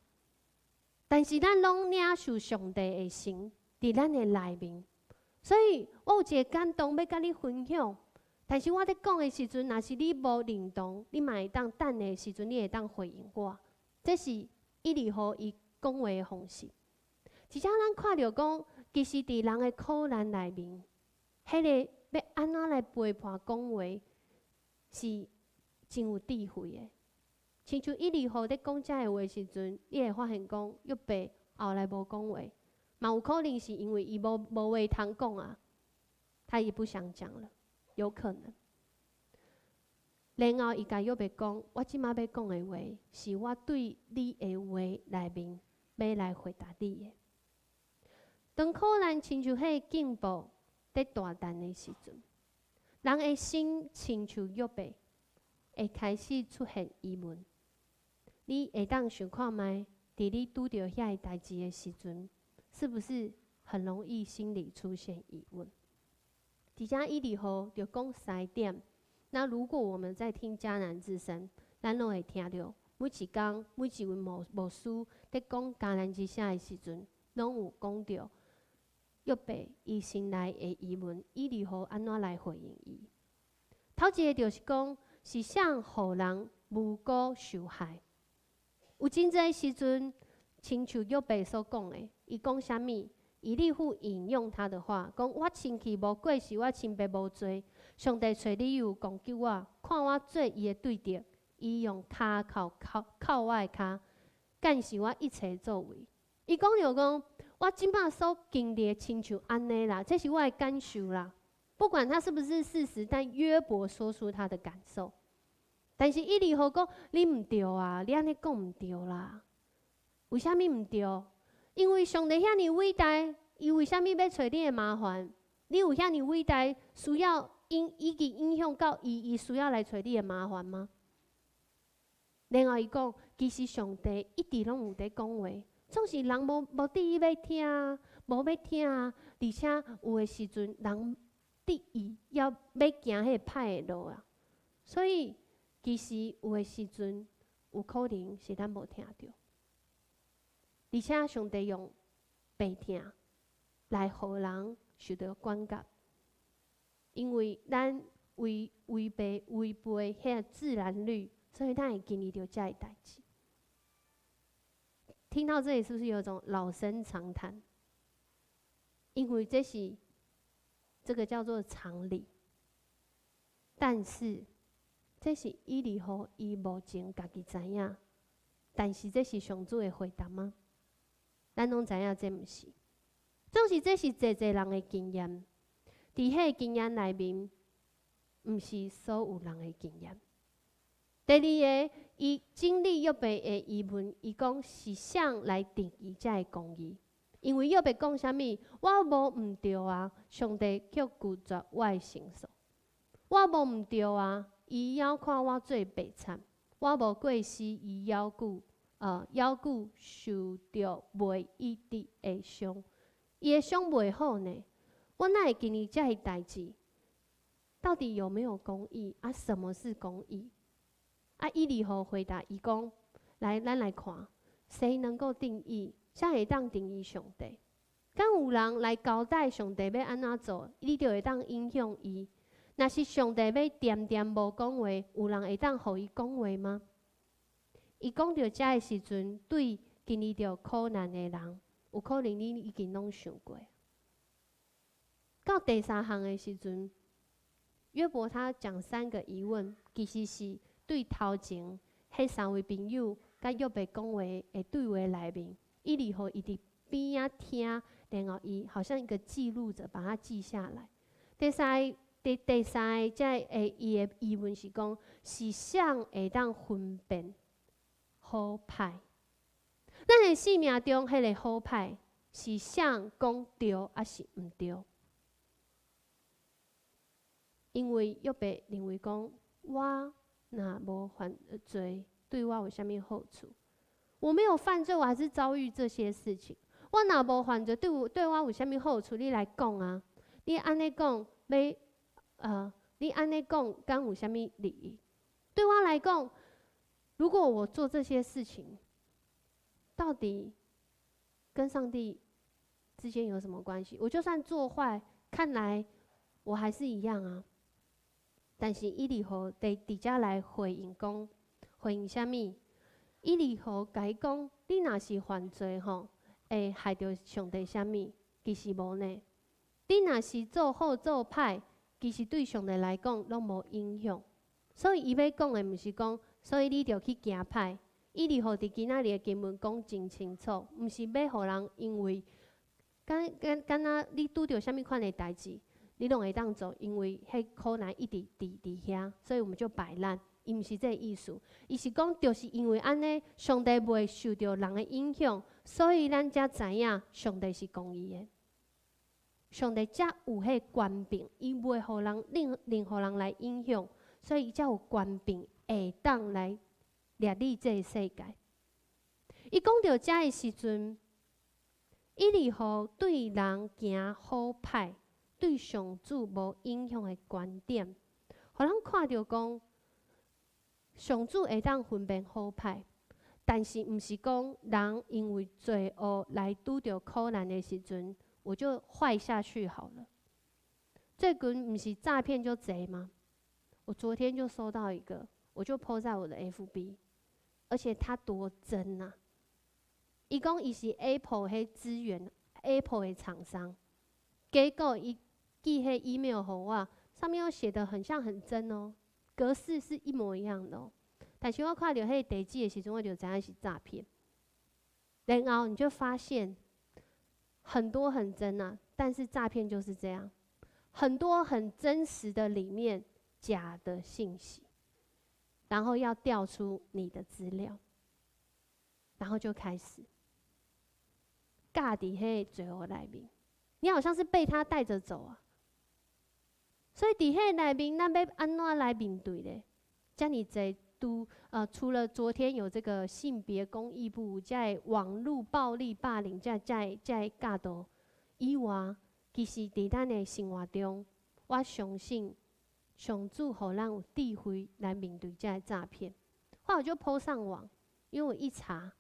但是咱拢领受上帝的神伫咱的内面，所以我有一个感动要甲你分享。但是我伫讲的时阵，若是你无认同，你嘛会当等的时阵，你会当回应我。这是1、2号伊讲话的方式。而且咱看到讲，其实伫人的苦难内面，迄个要安怎来陪伴讲话，是真有智慧的。亲像1、2号伫讲遮个话时阵，你会发现讲，约伯后来无讲话，嘛有可能是因为伊无话通讲啊，他也不想讲了，有可能。然后伊甲约伯讲：“我即马要讲的话，是我对你的话内面要来回答你的。当苦难亲像迄个进步伫大胆的时阵，人的心亲像约伯，会开始出现疑问。你会当想看觅，伫你拄着遐个代志的时阵，是不是很容易心里出现疑问？伫遮1、2号就讲3点。那如果我们在听迦南之声，咱拢会听到每一天每一位牧师伫讲迦南之声的时阵，拢有讲到约伯伊心内的疑问，1、2号安怎来回应伊？头一个就是讲，是谁互人无辜受害？有真侪时阵，亲像约伯所讲的，伊讲啥物？以利户引用他的话，讲：我亲戚无过世，我亲爸无罪。上帝找理由攻击我，看我做伊的对敌，伊用骹靠我的骹，干是我一切作为。伊讲着讲，我即摆所经历亲像安尼啦，这是我的感受啦。不管他是不是事实，但约伯说出他的感受。但是1、2号讲，你毋对啊，你安尼讲毋对啦。为虾米毋对？因为上帝遐尼伟大，伊为虾米要找你的麻烦？你有遐尼伟大，需要已经影响到伊需要来找你的麻烦吗？然后伊讲，其实上帝一直拢有在讲话，总是人无第一要听，无要听，而且有的时阵人第一要行迄个歹的路啊。所以其实有的时阵有可能是咱无听到。而且上帝用白听来互人受到管教，因为咱违背迄个自然律，所以咱会经历到这个代志。听到这里，是不是有一种老生常谈？因为这个叫做常理，但是这是1、2号伊目前家己知影，但是这是上主的回答吗？咱拢知影这毋是，总是这是侪人的经验，伫迄个经验内面，毋是所有人的经验。第二个，伊经历约伯的疑问，伊讲是谁来定义这个公义？因为约伯讲啥物？我无毋对啊，上帝却拒绝我的申诉。我无毋对啊，伊还看我做白惨。我无过失，伊还顾受着袂医治的伤，伊的伤袂好呢。我哪会经历这个代志？到底有没有公义啊？什么是公义？啊，1、2号回答伊讲：来，咱来看，谁能够定义？谁会当定义上帝？敢有人来交代上帝要安怎做，你就会当影响伊？若是上帝要点无讲话，有人会当互伊讲话吗？伊讲到遮的时阵，对经历着苦难的人，有可能你已经拢想过。到第3项的时阵，约伯他讲3个疑问，其实是对头前迄3位朋友甲约伯讲话的对话内面，1、2号伊伫边仔听，然后伊好像一个记录者，把它记下来。第三个，这伊的疑问是讲，是谁会当分辨好歹？咱的生命中，迄个好歹是谁讲对，还是毋对？因为约伯认为讲，我若无犯罪，对我有啥物好处？我没有犯罪，我还是遭遇这些事情。我若无犯罪，对我有啥物好处？你来讲啊！你安尼讲，你安尼讲，敢有啥物利益？对我来讲，如果我做这些事情，到底跟上帝之间有什么关系？我就算做坏，看来我还是一样啊。但是伊利号伫遮来回应讲，回应啥物？伊利号甲伊讲，你若是犯罪吼，会害着上帝啥物？其实无呢。你若是做好做歹，其实对上帝来讲拢无影响。所以伊要讲的毋是讲，所以你着去行歹。伊利号伫今仔日的经文讲真清楚，毋是要互人因为敢若你拄着啥物款的代志，你拢会当做，因为迄苦难一直伫遐，所以我们就摆烂。伊毋是这个意思，伊是讲，就是因为安尼，上帝袂受到人的影响，所以咱才知影上帝是公义的。上帝才有迄权柄，伊袂互人任何人来影响，所以伊才有权柄会当来掠你这个世界。伊讲到遮的时阵，伊利号对人行好歹，对上主无影响的观点，互人看到讲，上主会当分辨好歹，但是毋是讲人因为罪恶来拄着苦难的时阵，我就坏下去好了。最近毋是诈骗就贼吗？我昨天就收到一个，我就 po 在我的 FB， 而且他多真啊！伊讲伊是 Apple 迄资源 ，Apple 的厂商，结果伊寄迄 email 给我，上面又写得很像很真哦，格式是一模一样的哦。但是我看到迄个地址的时阵，我就知影是诈骗。然后你就发现很多很真啊，但是诈骗就是这样，很多很真实的里面假的信息，然后要调出你的资料，然后就开始尬伫迄罪恶内面，你好像是被他带着走啊。所以伫迄内面，咱要安怎来面对咧？遮尔侪除了昨天有这个性别公益部在网络暴力霸凌在教导以外，其实伫咱的生活中，我相信上主互咱有智慧来面对这诈骗。后来我就 po 上网，因为我一查，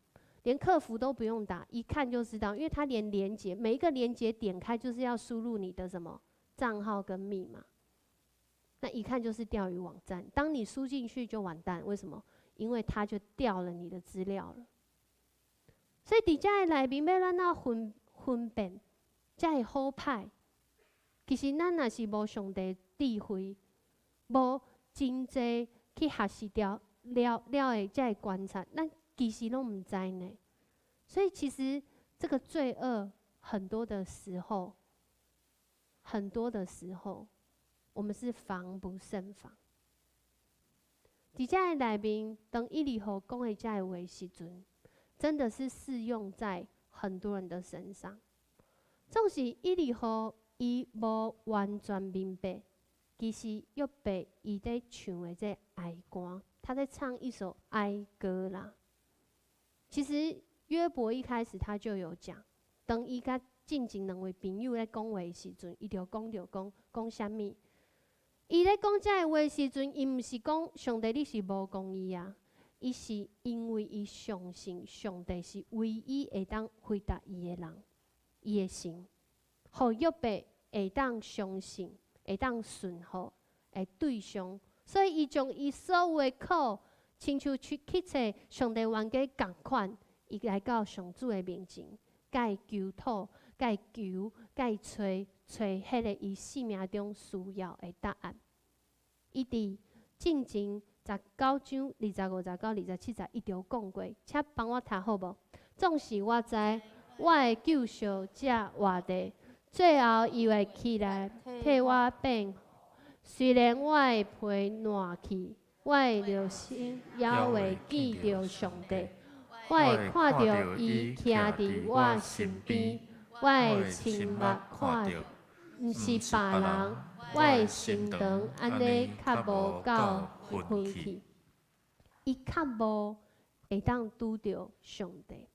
连客服都不用打，一看就知道，因为他连连结每一个连结点开就是要输入你的什么账号跟密码。那一看就是钓鱼网站，当你输进去就完蛋。为什么？因为他就调了你的资料了。所以伫遮的内面要咱怎分辨，才会好歹。其实咱若是无上帝智慧，无真济去学习了的才会观察，咱其实拢唔知呢。所以其实这个罪恶很多的时候，我们是防不胜防。伫遮的内面，当伊利号讲的遮个话时阵，真的是适用在很多人的身上。纵使伊利号伊无完全明白，其实约伯伊在唱的这哀歌，他在唱一首哀歌啦。其实约伯一开始他就有讲，当伊甲进前两位朋友咧讲话的时阵，伊就讲啥物？伊咧讲遮个话时阵，伊毋是讲上帝你是无公义啊，伊是因为伊相信上帝是唯一会当回答伊的人，伊的神，互约伯会当相信，会当顺服的对象，所以伊将伊所有的苦，亲像去找上帝冤家共款，伊来到上主的面前，甲伊求讨，甲伊求，甲伊找迄个伊生命中需要的答案。伊伫进前19章25节到27节，伊就讲过，请帮我读好无？总是我知我的救赎者活地，最后伊会起来替我辩。虽然我的皮烂去，我的肉身也会见到上帝。我会看到伊徛伫我身边，我会亲目看到，毋是别人。我的心肠安尼较无够昏去，伊较无会当拄着上帝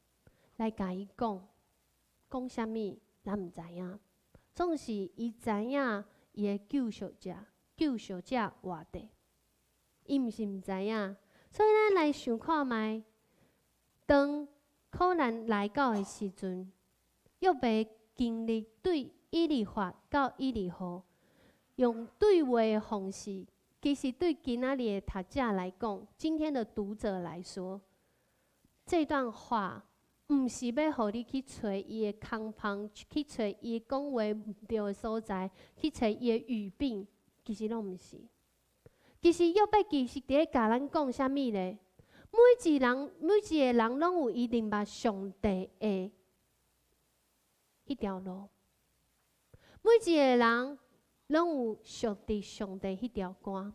来甲伊讲啥物，咱毋知影。总是伊知影伊的救赎者，救赎者活地，伊毋是毋知影。所以咱来想看觅，当苦难来到的时阵，约伯经历对以利法到以利户用对话的方式，其实对今仔日的读者来讲，今天的读者来说，这段话毋是要互你去找伊的空旁，去找伊讲话毋对的所在，去找伊的语病，其实拢毋是。其实约伯其实伫咧甲咱讲啥物咧？每一个人拢有伊明白上帝的迄条路，每一个人拢有属伫上帝迄条歌。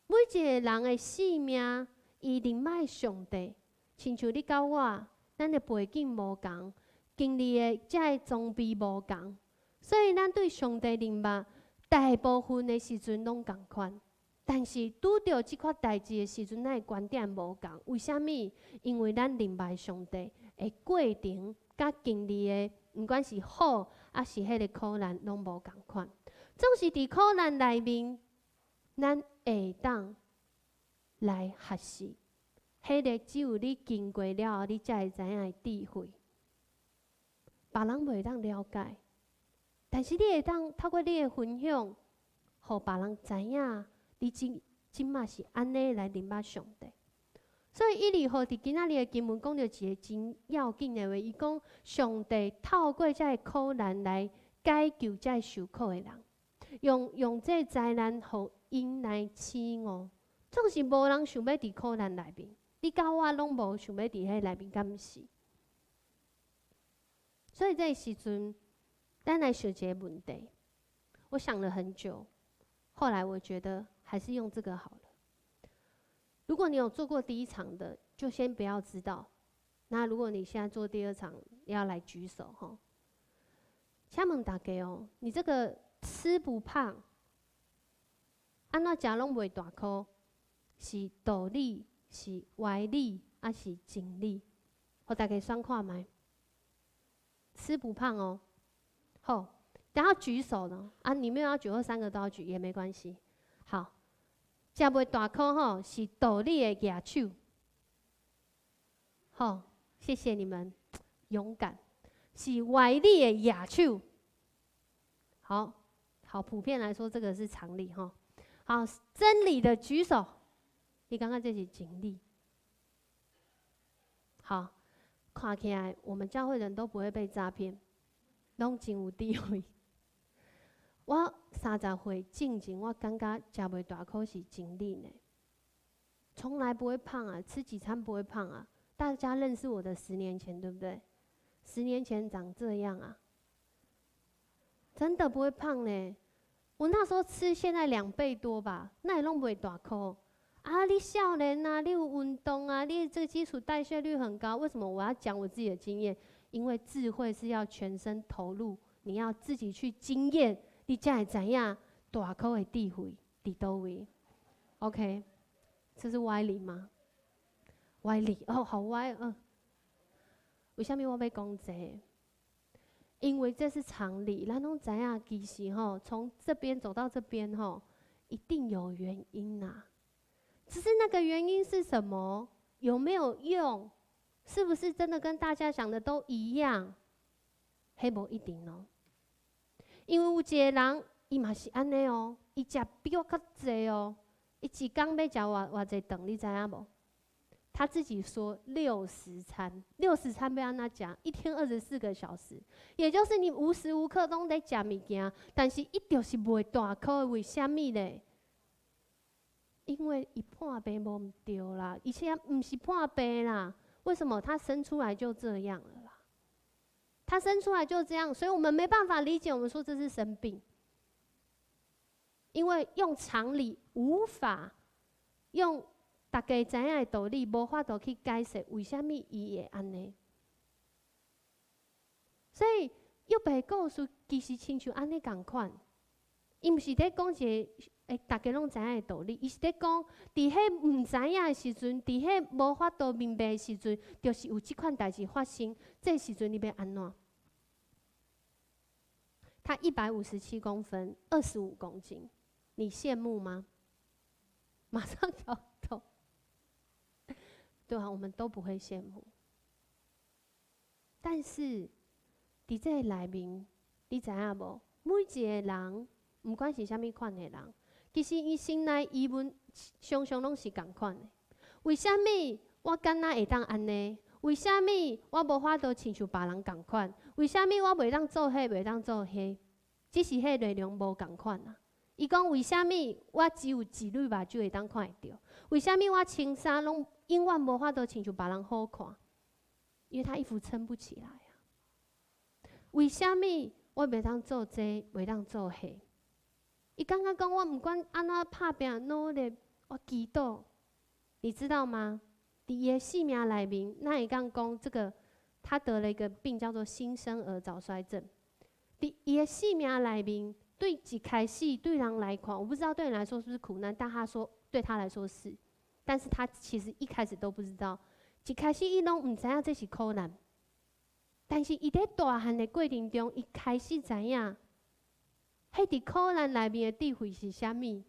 每一个人的性命，伊明白上帝，亲像你甲我，咱的背景无共，经历的遮个装备无共，所以咱对上帝明白，大部分的时阵拢共款。但是拄着即款代志的时阵，咱的观点无共。为虾米？因为咱明白上帝的过程，甲经历的，毋管是好，还是迄个苦难，拢无共款。总是伫苦难内面，咱会当来学习。迄个只有你经过了后，你才会知影的智慧。别人袂当了解，但是你会当透过你的分享，互别人知影。你即马是安尼来明白上帝，所以以利户伫今仔日的经文讲到一个真要紧的话，伊讲上帝透过遮个苦难来解救遮受苦的人，用这灾难互因来起悟。总是无人想要伫苦难内面，你甲我拢无想要伫迄内面，敢毋是？所以这个时阵，咱来想一个问题，我想了很久，后来我觉得。还是用这个好了。如果你有做过第一场的，就先不要知道。那如果你现在做第二场，要来举手哈。请问大家哦，你这个吃不胖，安怎食拢袂大颗，是道理，是歪理，还是真理？我大家算看卖。吃不胖哦，好，等下举手呢。啊，你没有要举，或3个都要举也没关系。好。食袂大颗吼，是道理的举手。好，谢谢你们勇敢。是歪理的举手。好，普遍来说，这个是常理哈。好，真理的举手。你刚刚这是真理。好，看起来我们教会人都不会被诈骗，拢真有智慧。我30岁进前，我感觉食袂大颗是真理呢，从来不会胖啊，吃几餐不会胖啊。大家认识我的10年前，对不对？10年前长这样啊，真的不会胖呢。我那时候吃现在2倍多吧，那也拢袂大颗。啊，你少年啊，你有运动啊，你这个基础代谢率很高。为什么我要讲我自己的经验？因为智慧是要全身投入，你要自己去经验。你才会知影大颗的智慧伫倒位 ？OK， 这是歪理吗？歪理哦，好歪为什么我要讲这个？因为这是常理，咱拢知影，其实吼，从这边走到这边吼，一定有原因呐。只是那个原因是什么？有没有用？是不是真的跟大家想的都一样？迄无一定哦。因为有一个人，伊嘛是安尼哦，伊食比我较济哦，伊一工要食偌济顿，你知影无？他自己说60餐，60餐要安怎食？1天24个小时，也就是你无时无刻拢在食物件，但是伊就是袂大颗，为虾米咧？因为伊判病无毋对啦，而且毋是判病啦，为什么？他生出来就这样了啦。他生出来就这样，所以我们没办法理解。我们说这是生病，因为用常理无法用大家知影的道理，无法度去解释为什么伊会安尼。所以约伯故事其实亲像安尼共款，伊毋是在讲一个大家拢知影的道理，伊是在讲伫迄毋知影的时阵，伫迄无法度明白的时阵，就是有即款代志发生。这时阵你要安怎？他157公分，25公斤，你羡慕吗？马上摇头。对啊，我们都不会羡慕。但是，伫这个内面，你知影无？每一个人，不管是啥物款的人，其实伊心内疑问常常拢是共款的。为虾米我敢若会当安尼？为虾米我无法度亲像别人共款？为虾米我袂当做迄，袂当做迄？只是迄内容无共款啊。伊讲为虾米我只有一蕊目睭会当看会到？为虾米我穿衫拢永远无法度亲像别人好看？因为他衣服撑不起来啊。为虾米我袂当做这，袂当做迄？伊刚刚讲我毋管安怎拍拼努力，我祈祷，你知道吗？伫伊的生命内面，那会讲这个，他得了一个病叫做新生儿早衰症。伫伊的生命内面，对一开始对人来看，我不知道对人来说是不是苦难，但他说对他来说是。但是他其实一开始都不知道，一开始伊拢毋知影这是苦难。但是伊在大汉的过程中，伊开始知影。迄伫苦难内面的智慧是啥物？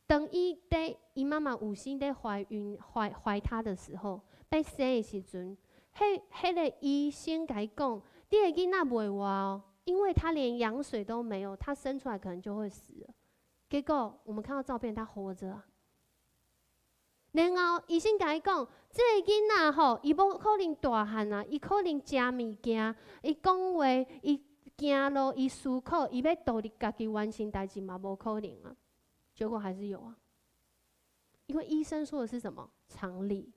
当伊妈妈有心在怀他的时候，在生的时阵，迄个医生甲伊讲，你的囡仔袂活哦，因为他连羊水都没有，他生出来可能就会死了。结果我们看到照片，他活着啊。然后医生甲伊讲，这个囡仔吼，伊无可能大汉啊，伊可能食物件，伊讲话，伊行路，伊思考，伊要独立家己完成代志嘛，无可能啊。结果还是有啊，因为医生说的是什么？常理。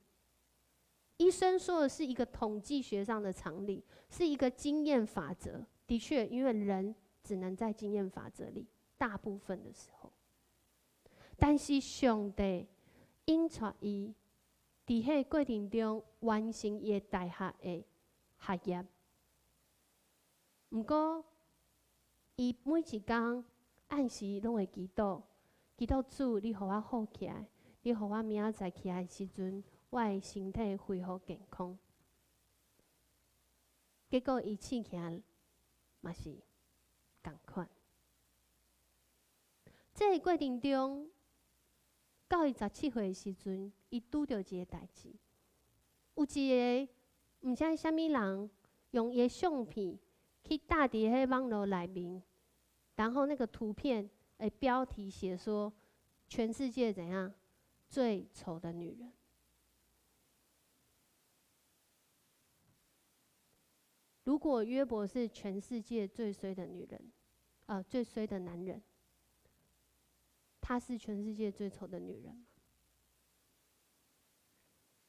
医生说的是一个统计学上的常理，是一个经验法则。的确，因为人只能在经验法则里，大部分的时候。但是上帝引带伊，伫迄过程中完成伊的大学的学业。毋过，伊每一工按时拢会祈祷，祈祷主，你互我好起来，你互我明仔载起来的时阵，我的身体恢复健康。结果伊醒起来嘛是共款。这个过程中，到伊17岁的时阵，伊拄着一个代志，有一个毋知啥物人用伊的相片。去搭伫迄网络内面，然后那个图片的标题写说：全世界怎样最丑的女人。如果约伯是全世界最衰的女人，最衰的男人，他是全世界最丑的女人吗？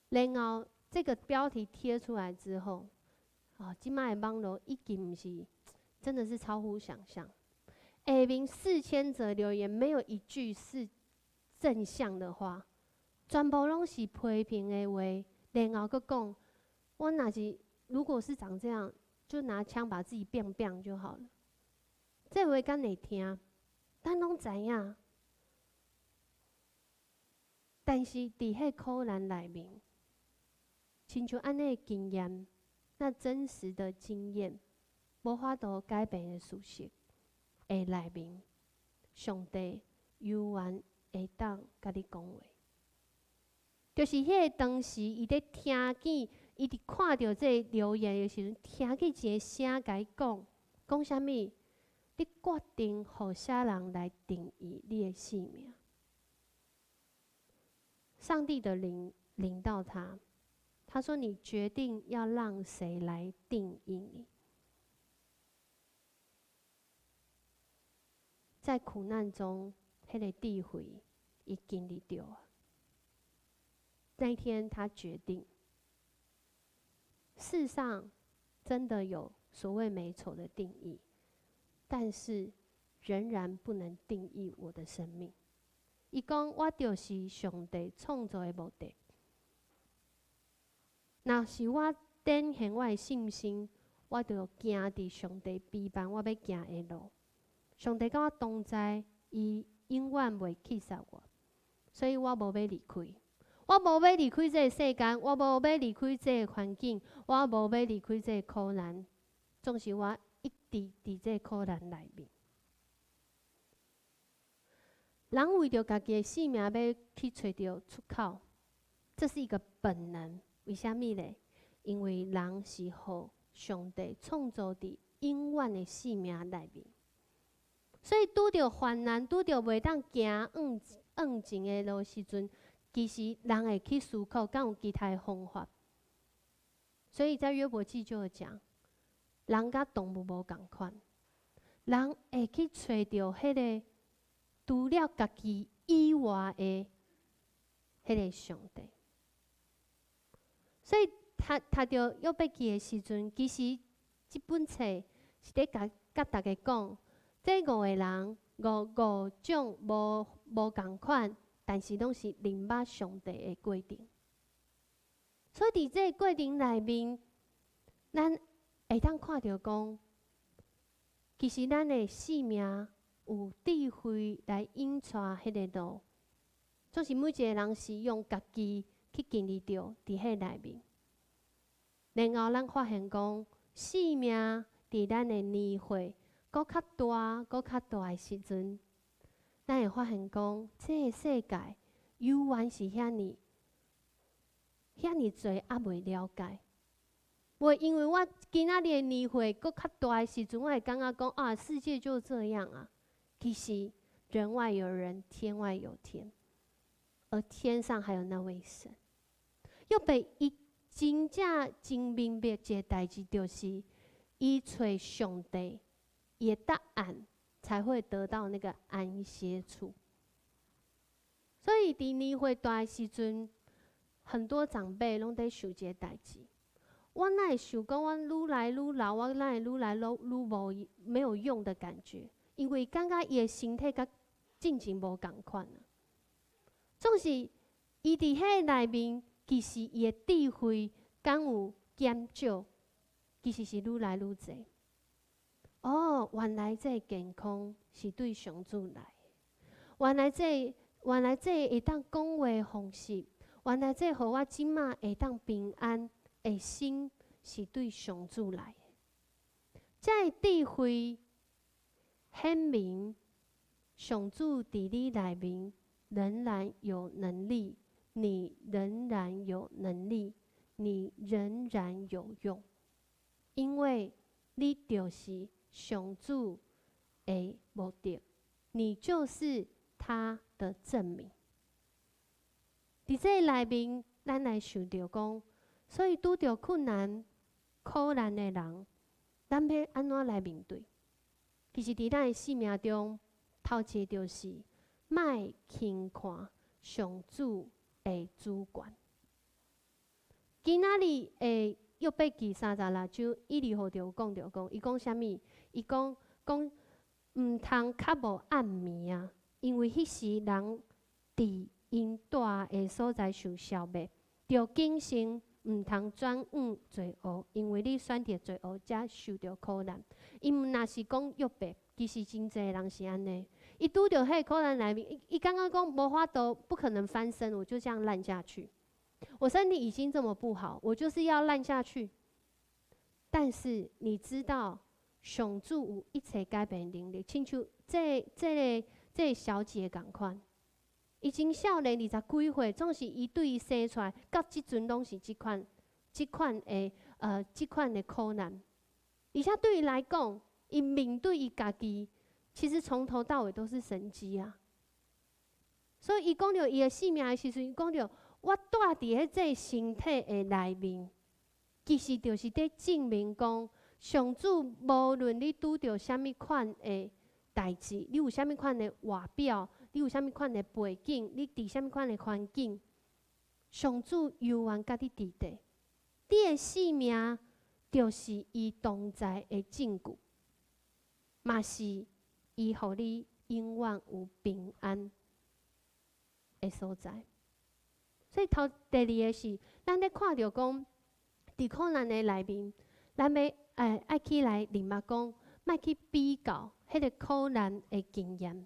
然后这个标题贴出来之后。即摆的网络已经毋是，真的是超乎想象。下面4000则留言，没有一句是正向的话，全部拢是批评的话。然后佫讲，我若是如果是长这样，就拿枪把自己砰就好了。这话敢会听？咱拢知影。但是伫迄苦难内面，亲像安尼的经验。那真实的经验，无法度改变的事实的内面，上帝永远会当甲你讲话。就是迄个当时，伊咧听见，伊伫看到这个留言的时阵，听见一个声甲伊讲啥物？你决定互啥人来定义你的性命？上帝的灵临到他。他说：“你决定要让谁来定义你？在苦难中，迄个智慧已经历到啊。那一天，他决定，世上真的有所谓美丑的定义，但是仍然不能定义我的生命。伊讲，我就是上帝创造的目的。”若是我展现我的信心，我就行伫上帝陪伴我要行的路。上帝甲我同在，伊永远袂弃杀我，所以我无要离开。我无要离开这个世间，我无要离开这个环境，我无要离开这个苦难。总是我一伫这苦难内面。人为着家己的性命要去找到出口，这是一个本能。为什么呢？因为人是互上帝创造伫永远的性命内面，所以拄着患难、拄着袂当行往前的路时阵，其实人会去思考，敢有其他的方法。所以在约伯记就有讲，人甲动物无共款，人会去找到迄个除了家己以外的迄个上帝。所以读到约伯记的时阵，其实这本册是咧甲大家讲，这5个人五种无共款，但是拢是明白上帝的过程。所以伫这个过程内面，咱会当看到讲，其实咱的性命有智慧来引带迄个路，总是每一个人是用家己去经历到伫迄内面。然后咱发现讲，性命伫咱的年岁搁较大的时阵，咱会发现讲，这个世界犹原是遐尼侪还袂了解。袂因为我今仔日的年岁搁较大的时阵，我会感觉讲啊，世界就这样啊。其实人外有人，天外有天，而天上还有那位神。约伯伊真正真明白一个代志，就是伊找上帝，伊的答案才会得到那个安歇处。所以伫年岁大的时阵，很多长辈拢在想一个代志。我哪会想讲，我愈来愈老，我哪会愈来愈没有用的感觉？因为感觉伊的身体甲进前无共款啊。总是伊伫迄内面，其实伊的智慧敢有减少，其实是愈来愈侪。哦，原来这健康是对上主来的，原来这会当讲话的方式，原来这互我即马会当平安的心，是对上主来的。这智慧显明，上主伫你内面仍然有能力，你仍然有能力，你仍然有用，因为你就是上主的目的，你就是他的证明。伫这内面，咱来想着讲，所以拄着困难、苦难的人，咱要安怎来面对？其实伫咱的生命中，头一个就是莫轻看上主的主权。今仔日的约伯记36章1、2号就讲着讲，伊讲啥物？伊讲毋通较无暗暝啊，因为迄时人伫因住的所在受消灭，着谨慎，毋通转往罪恶，因为你选择罪恶，才受着苦难。因若是讲约伯，其实真侪人是安尼，伊拄着迄个苦难内面，伊刚刚讲无法度，不可能翻身，我就这样烂下去。我身体已经这么不好，我就是要烂下去。但是你知道，上主有一切改变能力，亲像这个小姐共款，伊真少年20几岁，总是伊对伊生出来，到即阵拢是即款的苦难，而且对伊来讲，伊面对伊家己，其实从头到尾都是神迹啊。所以伊讲着伊的性命的时阵，伊讲着我住伫这身体的内面，其实就是在证明讲，上主无论你拄着啥物款的代志，你有啥物款的外表，你有啥物款的背景，你伫啥物款的环境，上主犹原甲你伫地。你的性命就是伊同在的证据，嘛是伊互你永远有平安的所在。所以第二个是，咱咧看到讲，伫苦难的内面，咱要爱起来明白讲，莫去比较迄个苦难的经验。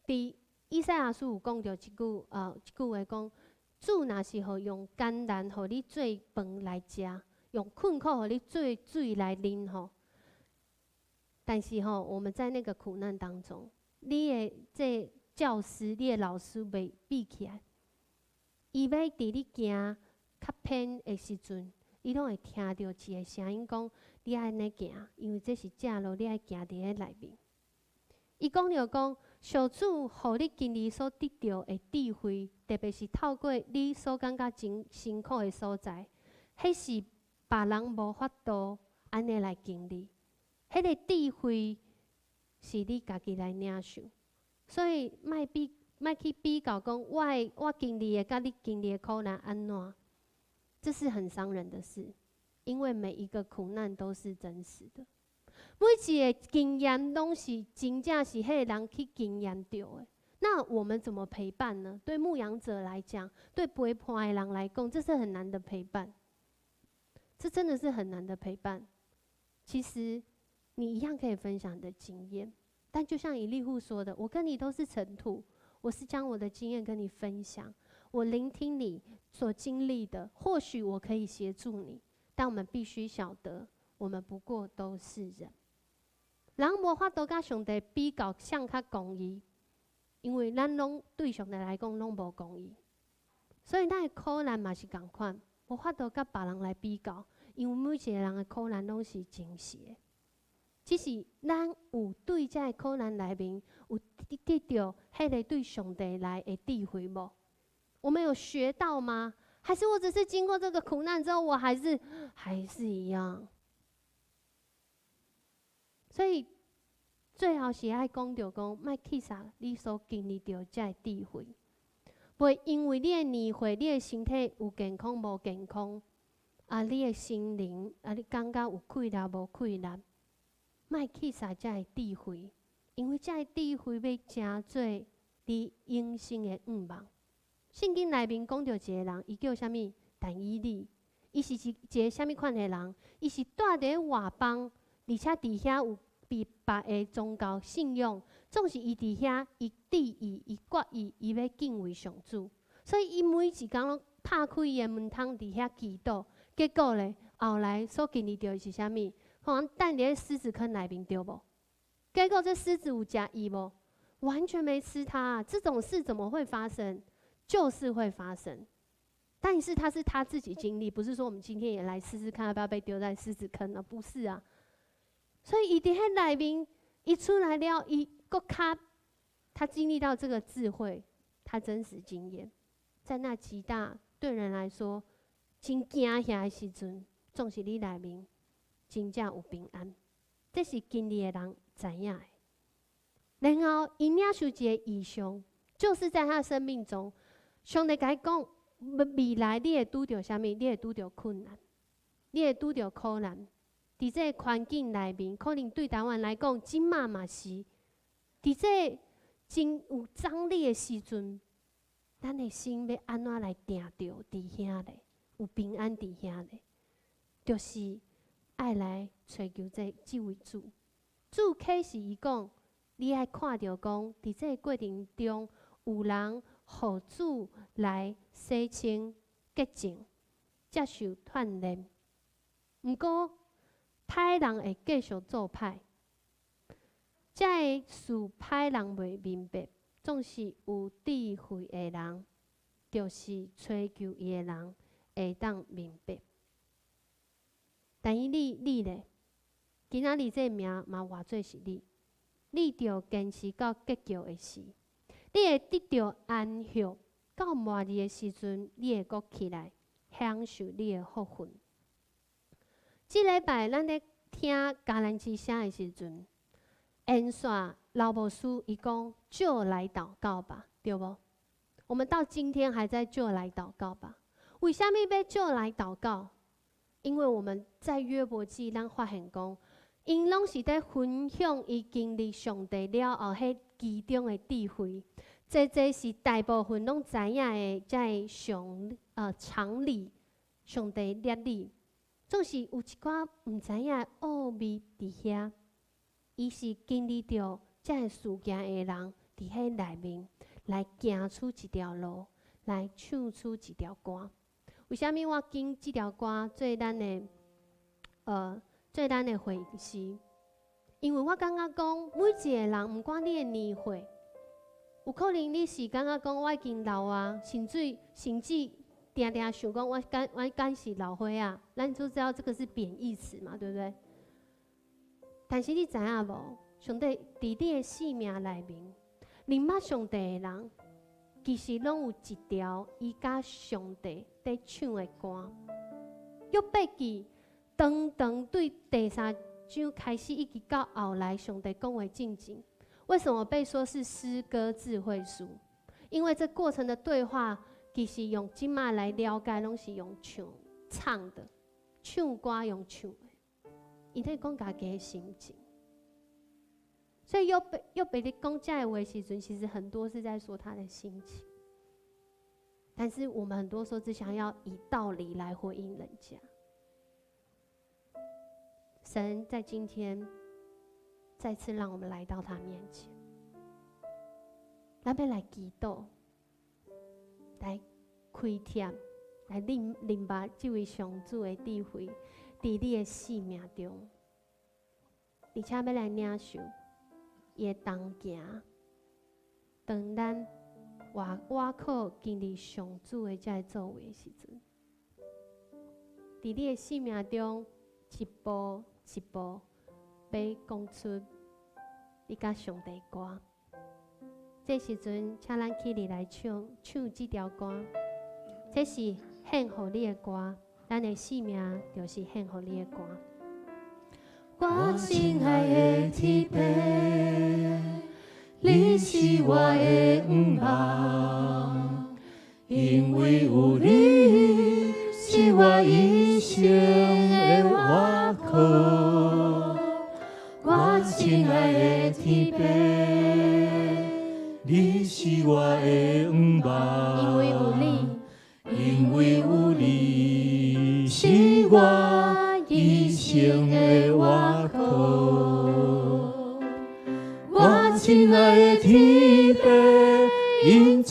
伫以赛亚书有讲到一句话讲，主若是互用艰难互你做饭来食，用困苦互你做水来啉吼，但是吼，我们在那个苦难当中，你的这教师、你的老师袂闭起来，伊要伫你行较偏的时阵，伊拢会听到一个声音讲：你爱安尼行，因为这是正路，你爱行伫迄内面。伊讲着讲，上主互你今日所得到的智慧，特别是透过你所感觉真辛苦的所在，迄是别人无法度安尼来经历。迄个智慧是你家己来领受，所以莫去比较讲我经历的甲你经历的苦难安怎，这是很伤人的事，因为每一个苦难都是真实的。每一个经验拢是真正是迄个人去经验到的。那我们怎么陪伴呢？对牧羊者来讲，对陪伴的人来讲，这是很难的陪伴。这真的是很难的陪伴。其实你一样可以分享你的经验，但就像以利户说的，我跟你都是尘土，我是将我的经验跟你分享，我聆听你所经历的，或许我可以协助你，但我们必须晓得，我们不过都是人。人无法度甲上帝比较像较公义，因为咱拢对上帝来讲拢无公义，所以咱的苦难嘛是共款，无法度甲别人来比较，因为每一个人的苦难拢是真实的。只是咱有对这个苦难内面有得到迄个对上帝来的智慧无？我们有学到吗？还是我只是经过这个苦难之后，我还是一样？所以最后是爱讲着讲，莫去杀你所经历到这个智慧，袂因为你的年岁、你的身体有健康无健康，你的心灵你感觉有困难无困难，莫去杀这个智慧，因为这个智慧要成做你永生的愿望。圣经内面讲到一个人，伊叫啥物？但以理，伊是一个啥物款的人？伊是住伫外邦。而且伫遐有比别个宗教信仰，总是伊伫遐，伊注意，伊决意，伊要敬畏上主。所以伊每一工拢拍开伊的门窗伫遐祈祷。结果咧，后来所经历到的是啥物？可能等伫狮子坑内面对无？结果这狮子有食伊无？完全没吃它。这种事怎么会发生？就是会发生。但是它是他自己经历，不是说我们今天也来试试看要不要被丢在狮子坑啊？不是啊。所以伊伫迄内面，伊出来了，伊搁较他经历到这个智慧，他真实经验，在那极大对人来说真惊吓的时阵，总是你内面真正有平安，这是经历的人知影的。然后伊领受一个异象，就是在他的生命中，上帝甲伊讲，未来你会拄着啥物？你会拄着困难，你会拄着苦难。伫这个环境内面，可能对台湾来讲，即马嘛是。伫这真有张力的时阵，咱的心要安怎来定着伫遐咧？有平安伫遐咧，就是爱来找求这位主。主启示伊讲，你爱看到讲，伫这个过程中，有人互主来洗清洁净，接受锻炼。毋过，歹人会继续做歹，这个事歹人袂明白，总是有智慧的人，就是追求伊的人会当明白。但是你咧，今仔日这名嘛偌做是你，你着坚持到结局的时，你会得到安息。到末日的时阵，你会阁起来享受你的福分。即礼拜咱咧听迦南之声的时阵，恩煞老牧师伊讲就来祷告吧，对无？我们到今天还在就来祷告吧。为什么要就来祷告？因为我们在约伯记咱发现讲，因拢是在分享伊经历上帝了后迄其中的智慧，这是大部分拢知影的，在常理、上帝律理。总是有一寡毋知影的奥秘伫遐，伊是经历着这个事件的人，伫迄内面来行出一条路，来唱出一条歌。为虾米我拣即条歌做咱的回事？因为我感觉讲，每一个人，毋管你的年岁，有可能你是感觉讲我已经老啊，甚至定定想讲我敢是老岁啊，咱就知道这个是贬义词嘛，对不对？但是你知影无？上帝伫你的生命内面，认捌上帝的人，其实拢有一条伊甲上帝在唱的歌。约伯记长对第3章开始，一直到后来上帝讲话进前。为什么被说是诗歌智慧书？因为这过程的对话，其实用即马来了解，拢是用唱的，唱歌用唱的，伊在讲家己的心情。所以约伯在讲这的话时阵，其实很多是在说他的心情。但是我们很多时候只想要以道理来回应人家。神在今天再次让我们来到他面前，咱要来祈祷，来开帖，来认捌这位上主的智慧，在你的生命中，而且要来领受伊的同行。当咱我靠经历上主的这作为的时阵，在你的生命中一步一步，要讲出你甲上帝的歌。这时阵，请咱起立来唱这条歌。这是献予你的歌，咱的生命就是献予你的歌。我亲爱的天父，你是我的盼望，因为有你是我一生的依靠。我亲爱的天父，你是我的盼望，因为有你，因为有你是我一生的依靠。我亲爱的天父，引带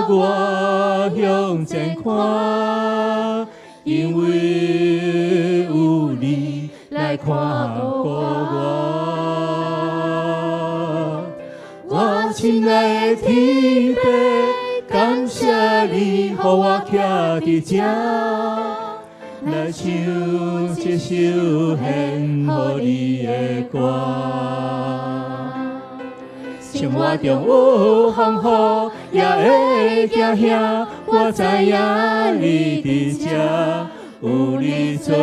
我向前看，因为有你来看顾我。我亲爱的天父，感谢你，予我徛伫这，来唱这首献予你的歌。生活中有风雨，也会惊吓，我知影你伫这，有你作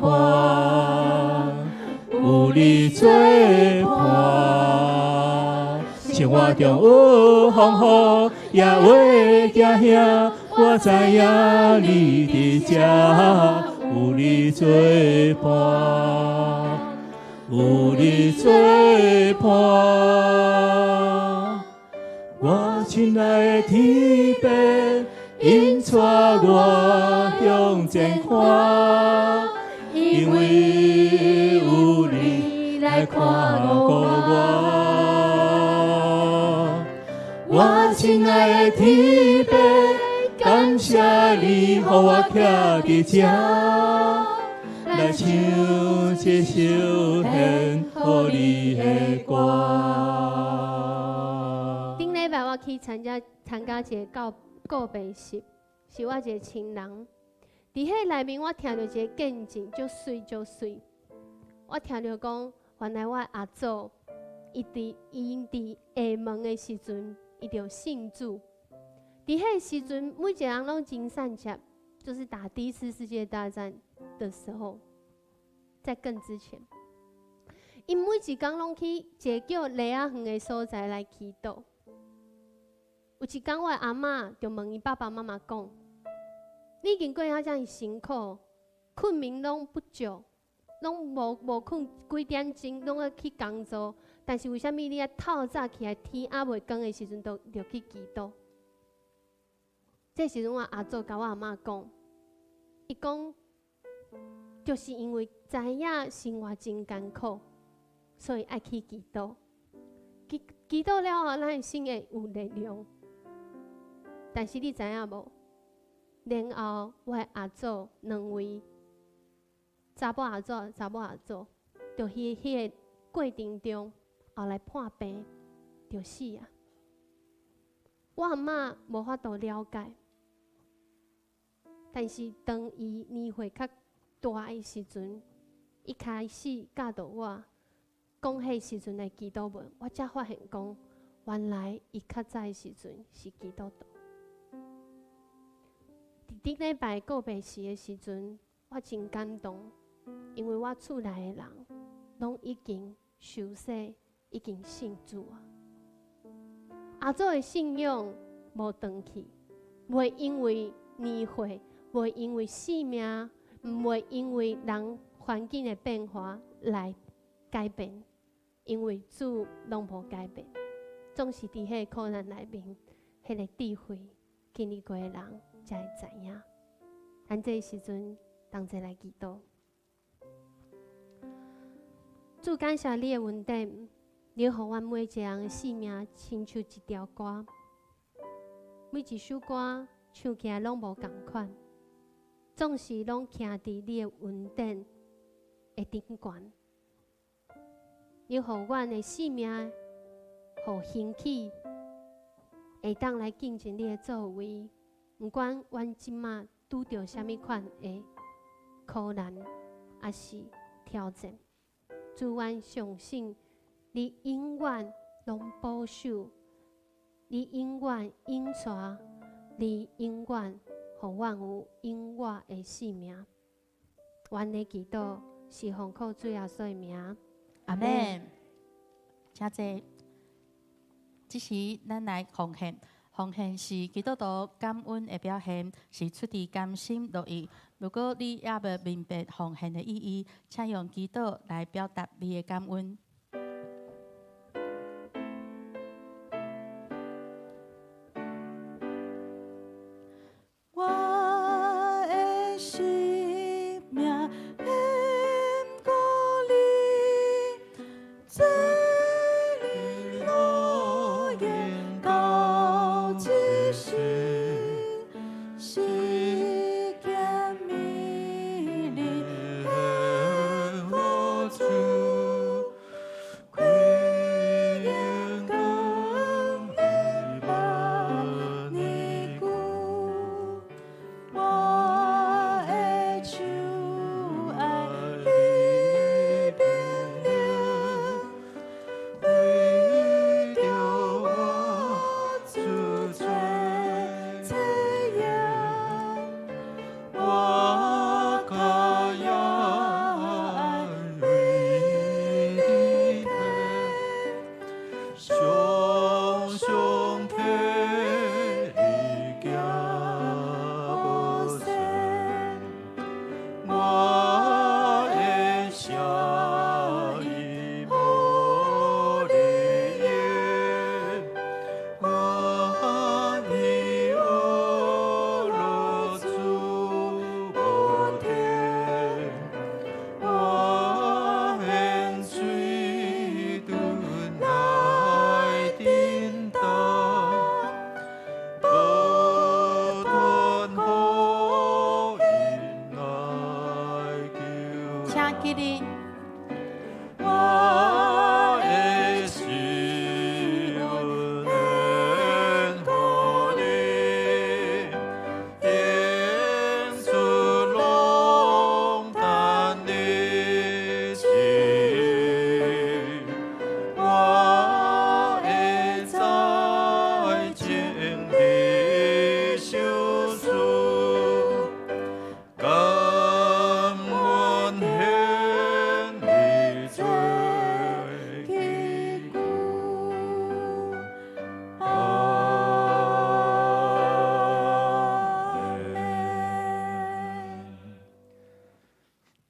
伴，有你作伴。生活中有风雨，也会惊吓，我知影你伫这，有你作伴，有你作伴。我亲爱的天父，引带我向前看，因为有你来看顾我。我亲爱的天父，感谢你，予我徛伫这，来唱这首献予你的歌。顶礼拜我去参加一个告别式，是我一个亲人。伫迄内面，我听到一个见证，足水。我听到讲，原来我阿祖，伊伫下门的时阵，伊就信主。伫迄时阵，每一个人拢真善切，就是打第1次世界大战的时候，在更之前，因每一天拢去一个叫雷亚远的所在来祈祷。有一天，我的阿嬷就问伊爸爸妈妈讲：“你已经过遐遮辛苦，困眠拢不足，拢无困几点钟，拢要去工作，但是为什么你要透早起来，天还未光的时阵，就去祈祷？”这时阵，我阿祖甲我阿嬷讲，伊讲就是因为知影生活真艰苦，所以爱去祈祷。祈祷了后，咱的心会有力量。但是你知影无？然后我的阿祖2位查某阿祖，就迄个过程中，后来破病，就死啊。我阿嬷无法度了解，但是当伊年岁较大的时阵，一开始教导我讲迄时阵的祈祷文，我才发现讲，原来伊较早的时阵是基督徒。伫顶礼拜告别式的时阵，我真感动，因为我厝内的人拢已经受洗，已经信主啊。阿祖的信仰无断去，袂因为年岁，袂因为性命，毋会因为人环境的变化来改变，因为主拢无改变，总是伫迄个苦难内面，迄个智慧经历过的人才会知影。咱这时阵，同齐来祈祷。主，感谢你的恩典，你予阮每一个人的生命亲像一条歌，每一首歌唱起来拢无共款，总是拢徛伫你的恩典的顶悬。你予阮的生命，互兴起，会当来见证你的作为。毋管阮即马拄着啥物款的苦难，还是挑战，主，阮相信你永远拢保守，你永远引带，你永远互阮有永活的生命。阮的祈祷是奉靠主耶稣的名，阿门。请坐。这时咱来奉献，奉献是基督徒感恩的表现，是出自甘心乐意。如果你也无明白奉献的意义，请用祈祷来表达你的感恩。我的生命献给你，做你路沿到一世，是见美丽献给主，归眼光你把你顾。我的手爱你变了，为着我主做这样，我可要为你陪，常常替你行。我的声已无离言，我的恶落主无天，我献水顿来叮当，不断好运来求。请记哩。我的心愿给你，献出龙胆的心。我会在情里受苦，感恩献你最基督。阿门。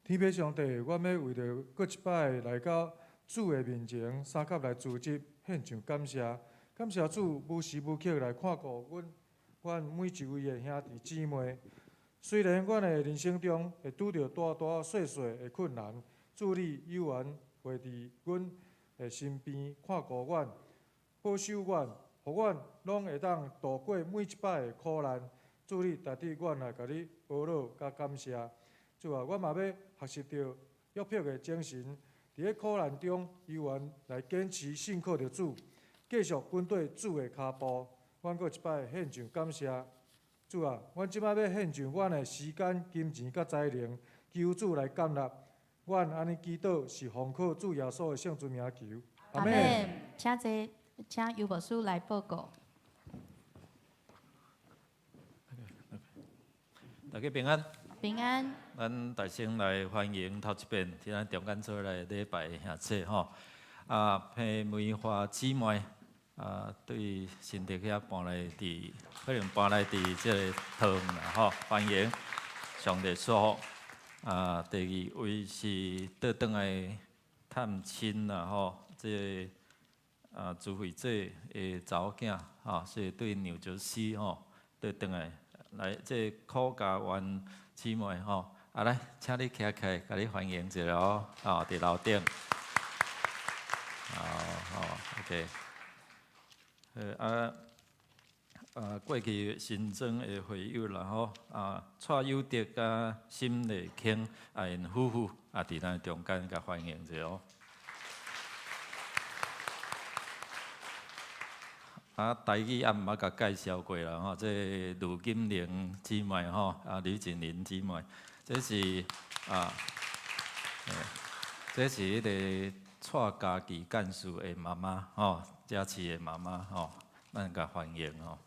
天父上帝，阮要为着搁一摆来到主的面前，三脚来自执，献上感谢。感谢主无时无刻来看顾阮每一位的兄弟姊妹。虽然阮的人生中会拄着大大小小的困难，主你有缘会伫阮的身边看顾阮、保守阮，互阮拢会当度过每一摆的苦难。主你值得阮来甲你懊恼甲感谢。主啊，阮嘛要学习着约伯的精神，咧苦难中依然来坚持信靠着主，继续跟对主的脚步。阮阁一摆献上感谢，主啊，阮即摆要献上阮的时间、金钱甲才能，求主来接纳。阮安尼祈祷是奉靠主耶稣的圣尊名求，阿阿门。门。请尤牧师来报告。大家平安。平安。咱大声来欢迎头一遍，伫咱中间做来礼拜兄弟吼。平梅花姊妹对新竹遐搬来伫，可能搬来伫即个桃园啦吼，欢迎上帝祝福。第二位是倒转来探亲啦吼，即个朱慧姐的查某囝吼，所以对牛泽西吼倒转来即个苦家园姊妹吼。来，请你徛起来，甲你欢迎一下哦。伫楼顶。OK。过去新庄的会友啦吼，蔡友德甲沈丽卿因夫妇伫咱中间甲欢迎一下哦。台语毋捌甲介绍过啦吼，这卢金玲姊妹吼，吕锦玲姊妹。这是这是迄个蔡家琪干事的妈妈吼，佳琪的妈妈吼，咱甲欢迎吼。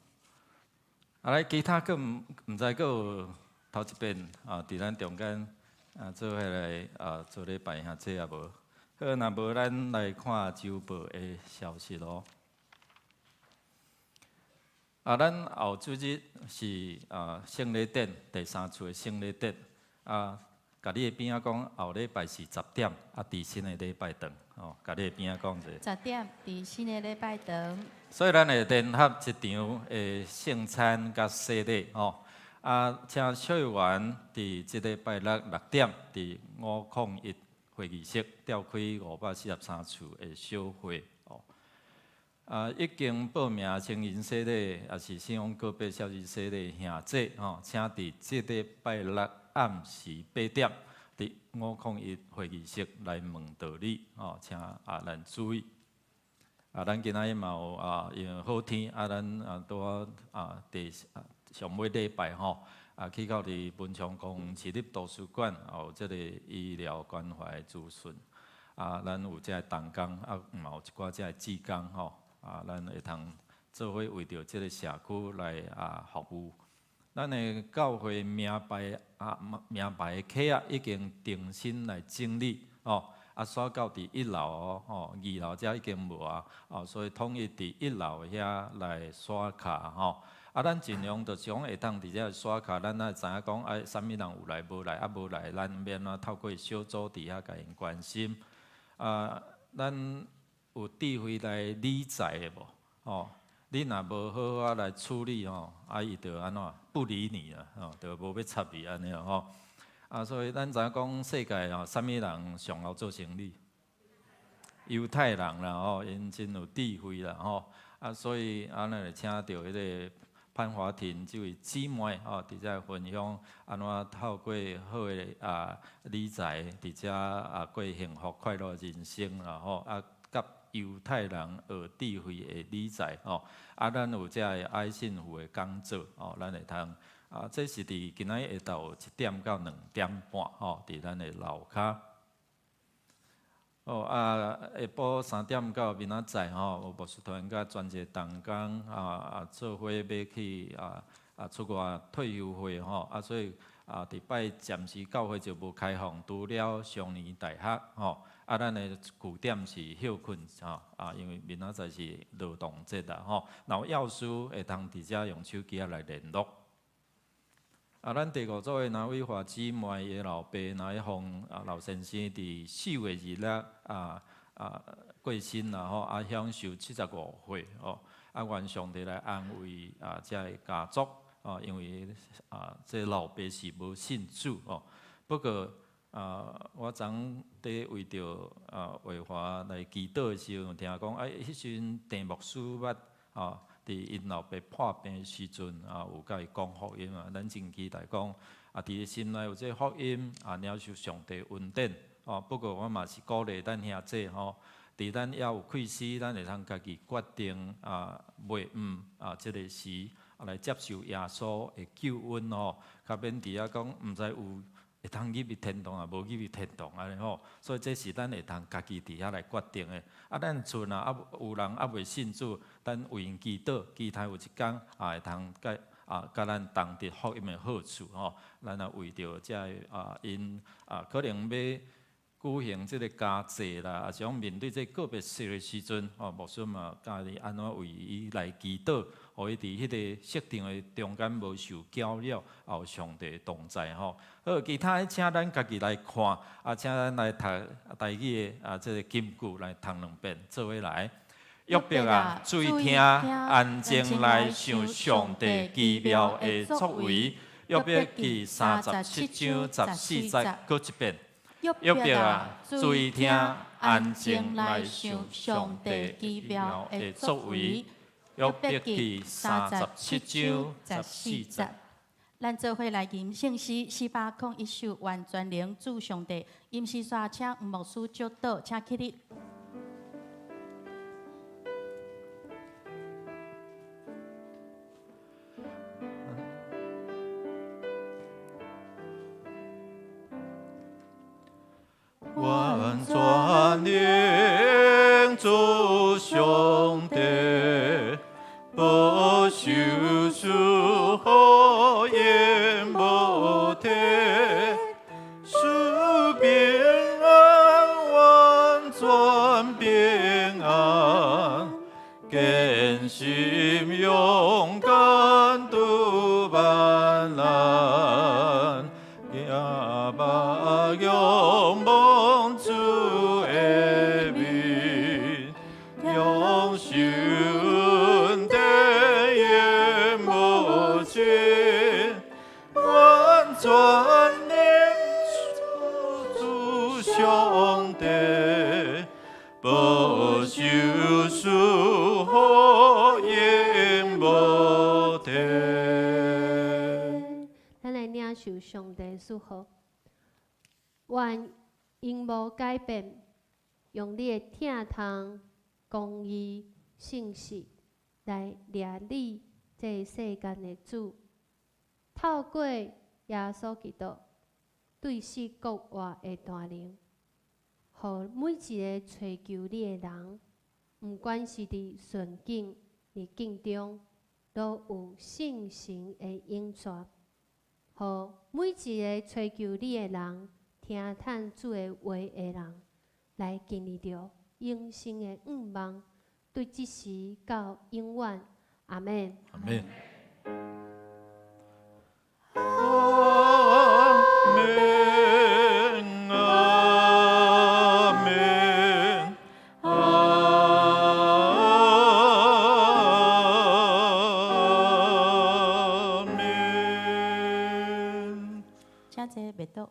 来，其他佫毋知佫有头一遍伫咱中间做伙来做礼拜兄弟也无。好，若无咱来看周报的消息咯。咱后主日是圣礼典第3次的圣礼典。甲你的边仔讲，后礼拜是10点，伫新的礼拜堂，甲你的边仔讲者。10点，伫新的礼拜堂。所以咱会联合一场的圣餐甲洗礼，请小员伫即礼拜六6点，伫501会议室召开543次的小会。已经报名青银洗礼，也是信仰告别小日洗礼兄弟，请伫即礼拜六暗时8点，伫501会议室来问道理，请咱注意。咱今仔日嘛有因为好天，咱拄第上尾礼拜吼，去到伫文昌宫市立图书馆，有即个医疗关怀资讯，咱有即个同工，嘛有一寡即个志工吼。咱会通做伙为着即个社区来服务。咱的教会名牌的契约已经重新来整理刷到伫1楼2楼遮已经无所以统一伫1楼遐来刷卡咱尽量着讲会当伫遮刷卡，咱会知影讲啥物人有来无来，无来咱免透过小组伫遐甲因关心咱。有智慧来理财的无？你若无好好来处理伊就安怎不理你啦，就无要插你安尼所以咱知影讲世界啥物人上好做生意？犹太人啦因真有智慧啦所以咱就请到迄个潘华庭这位姊妹伫遮分享安怎透过好的理财，伫遮过幸福快乐人生啦甲犹太人学智慧的理财咱有遮个爱信福的讲座咱会通这是伫今仔日下昼1点到2点半伫咱的楼骹下晡3点到明仔载有牧师团甲专业同工做伙要去出外退休会所以伫摆暂时教会就无开放，除了上年大学咱的据点是休困因为明仔载是劳动节啦然后要师会通伫遮用手机来联络。咱第5组的南伟华姊妹的老爸那一方老先生伫4月2日过身啦享受75岁愿上帝来安慰遮个家族因为这老爸是无信主不过我昨伫为着伟华来祈祷的时候，听讲迄时阵陈牧师捌伫因老爸破病的时阵有甲伊讲福音咱真期待讲伫伊心内有这福音领受上帝恩典哦。不过我嘛是鼓励咱兄弟吼，伫咱也有气势，咱会通家己决定袂即个时来接受耶稣的救恩吼，较免伫遐讲毋知有会通入去天堂啊，无入去天堂安尼吼。所以这是咱会通家己伫遐来决定的。咱厝啊有人未信主，咱为因祈祷，期待有一天会通甲咱同得福音的好处吼。咱为着因可能要举行即个家祭啦，啊是讲面对这个别事的时阵，牧师嘛家己安怎为伊来祈祷，互伊伫迄个设定的中间无受搅扰，也有上帝同在吼。好，其他请咱家己来看，请咱来读台语的即个金句来读2遍，做伙来。约伯啊，注意听，安静来想上帝奇妙的作为。约伯记37章14节，搁一遍。约伯啊，注意听，安静来想上帝奇妙的作为。约伯记37章14节。咱做伙来吟圣诗401首，完全灵主上帝。吟诗煞请吴牧师教导，请起立。完全灵主上帝，保守守护因无体，使平安完全平安，坚心勇敢度万难，也把仰望主的面，用手恩典也无尽，完全领主上帝，保守守护因无停。咱来领受上帝祝福，愿因无改变，用你的疼痛、公义、信实来掠你这世间的主，透过耶稣基督对世国外的大能，互每一个追求你的人，毋管是伫顺境、逆境中，都有圣神的永驻。互每一个追求你的人，听探主的话的人，来经历着永生的愿望，对即时到永远。阿门。阿门。请坐麦倒。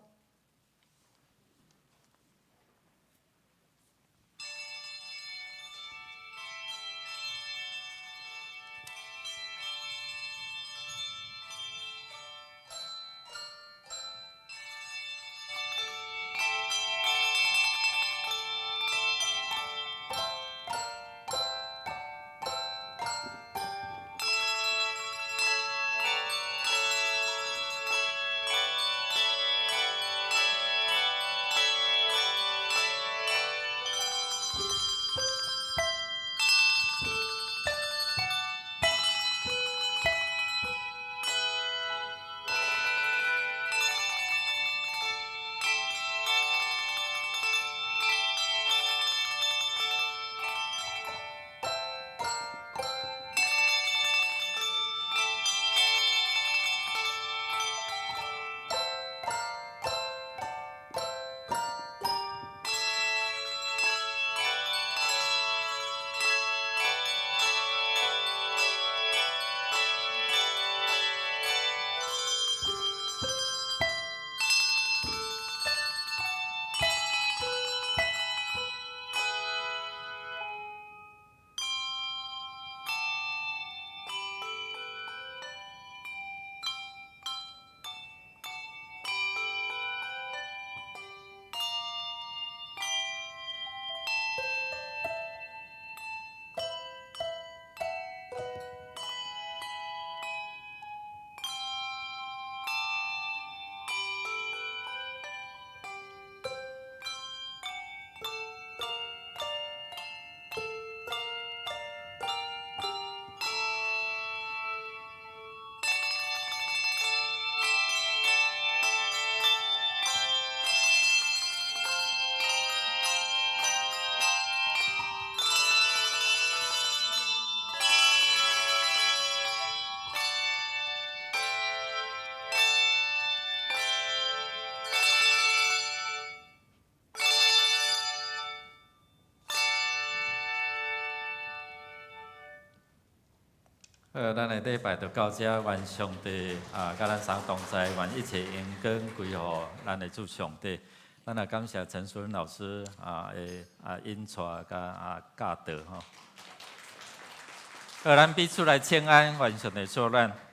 好，咱的礼拜就到这，愿上帝甲咱三同在，愿一切荣光归乎咱的主上帝。咱也感谢陈淑仁老师的引带甲教导吼。好，咱彼此来请安，愿上帝祝咱。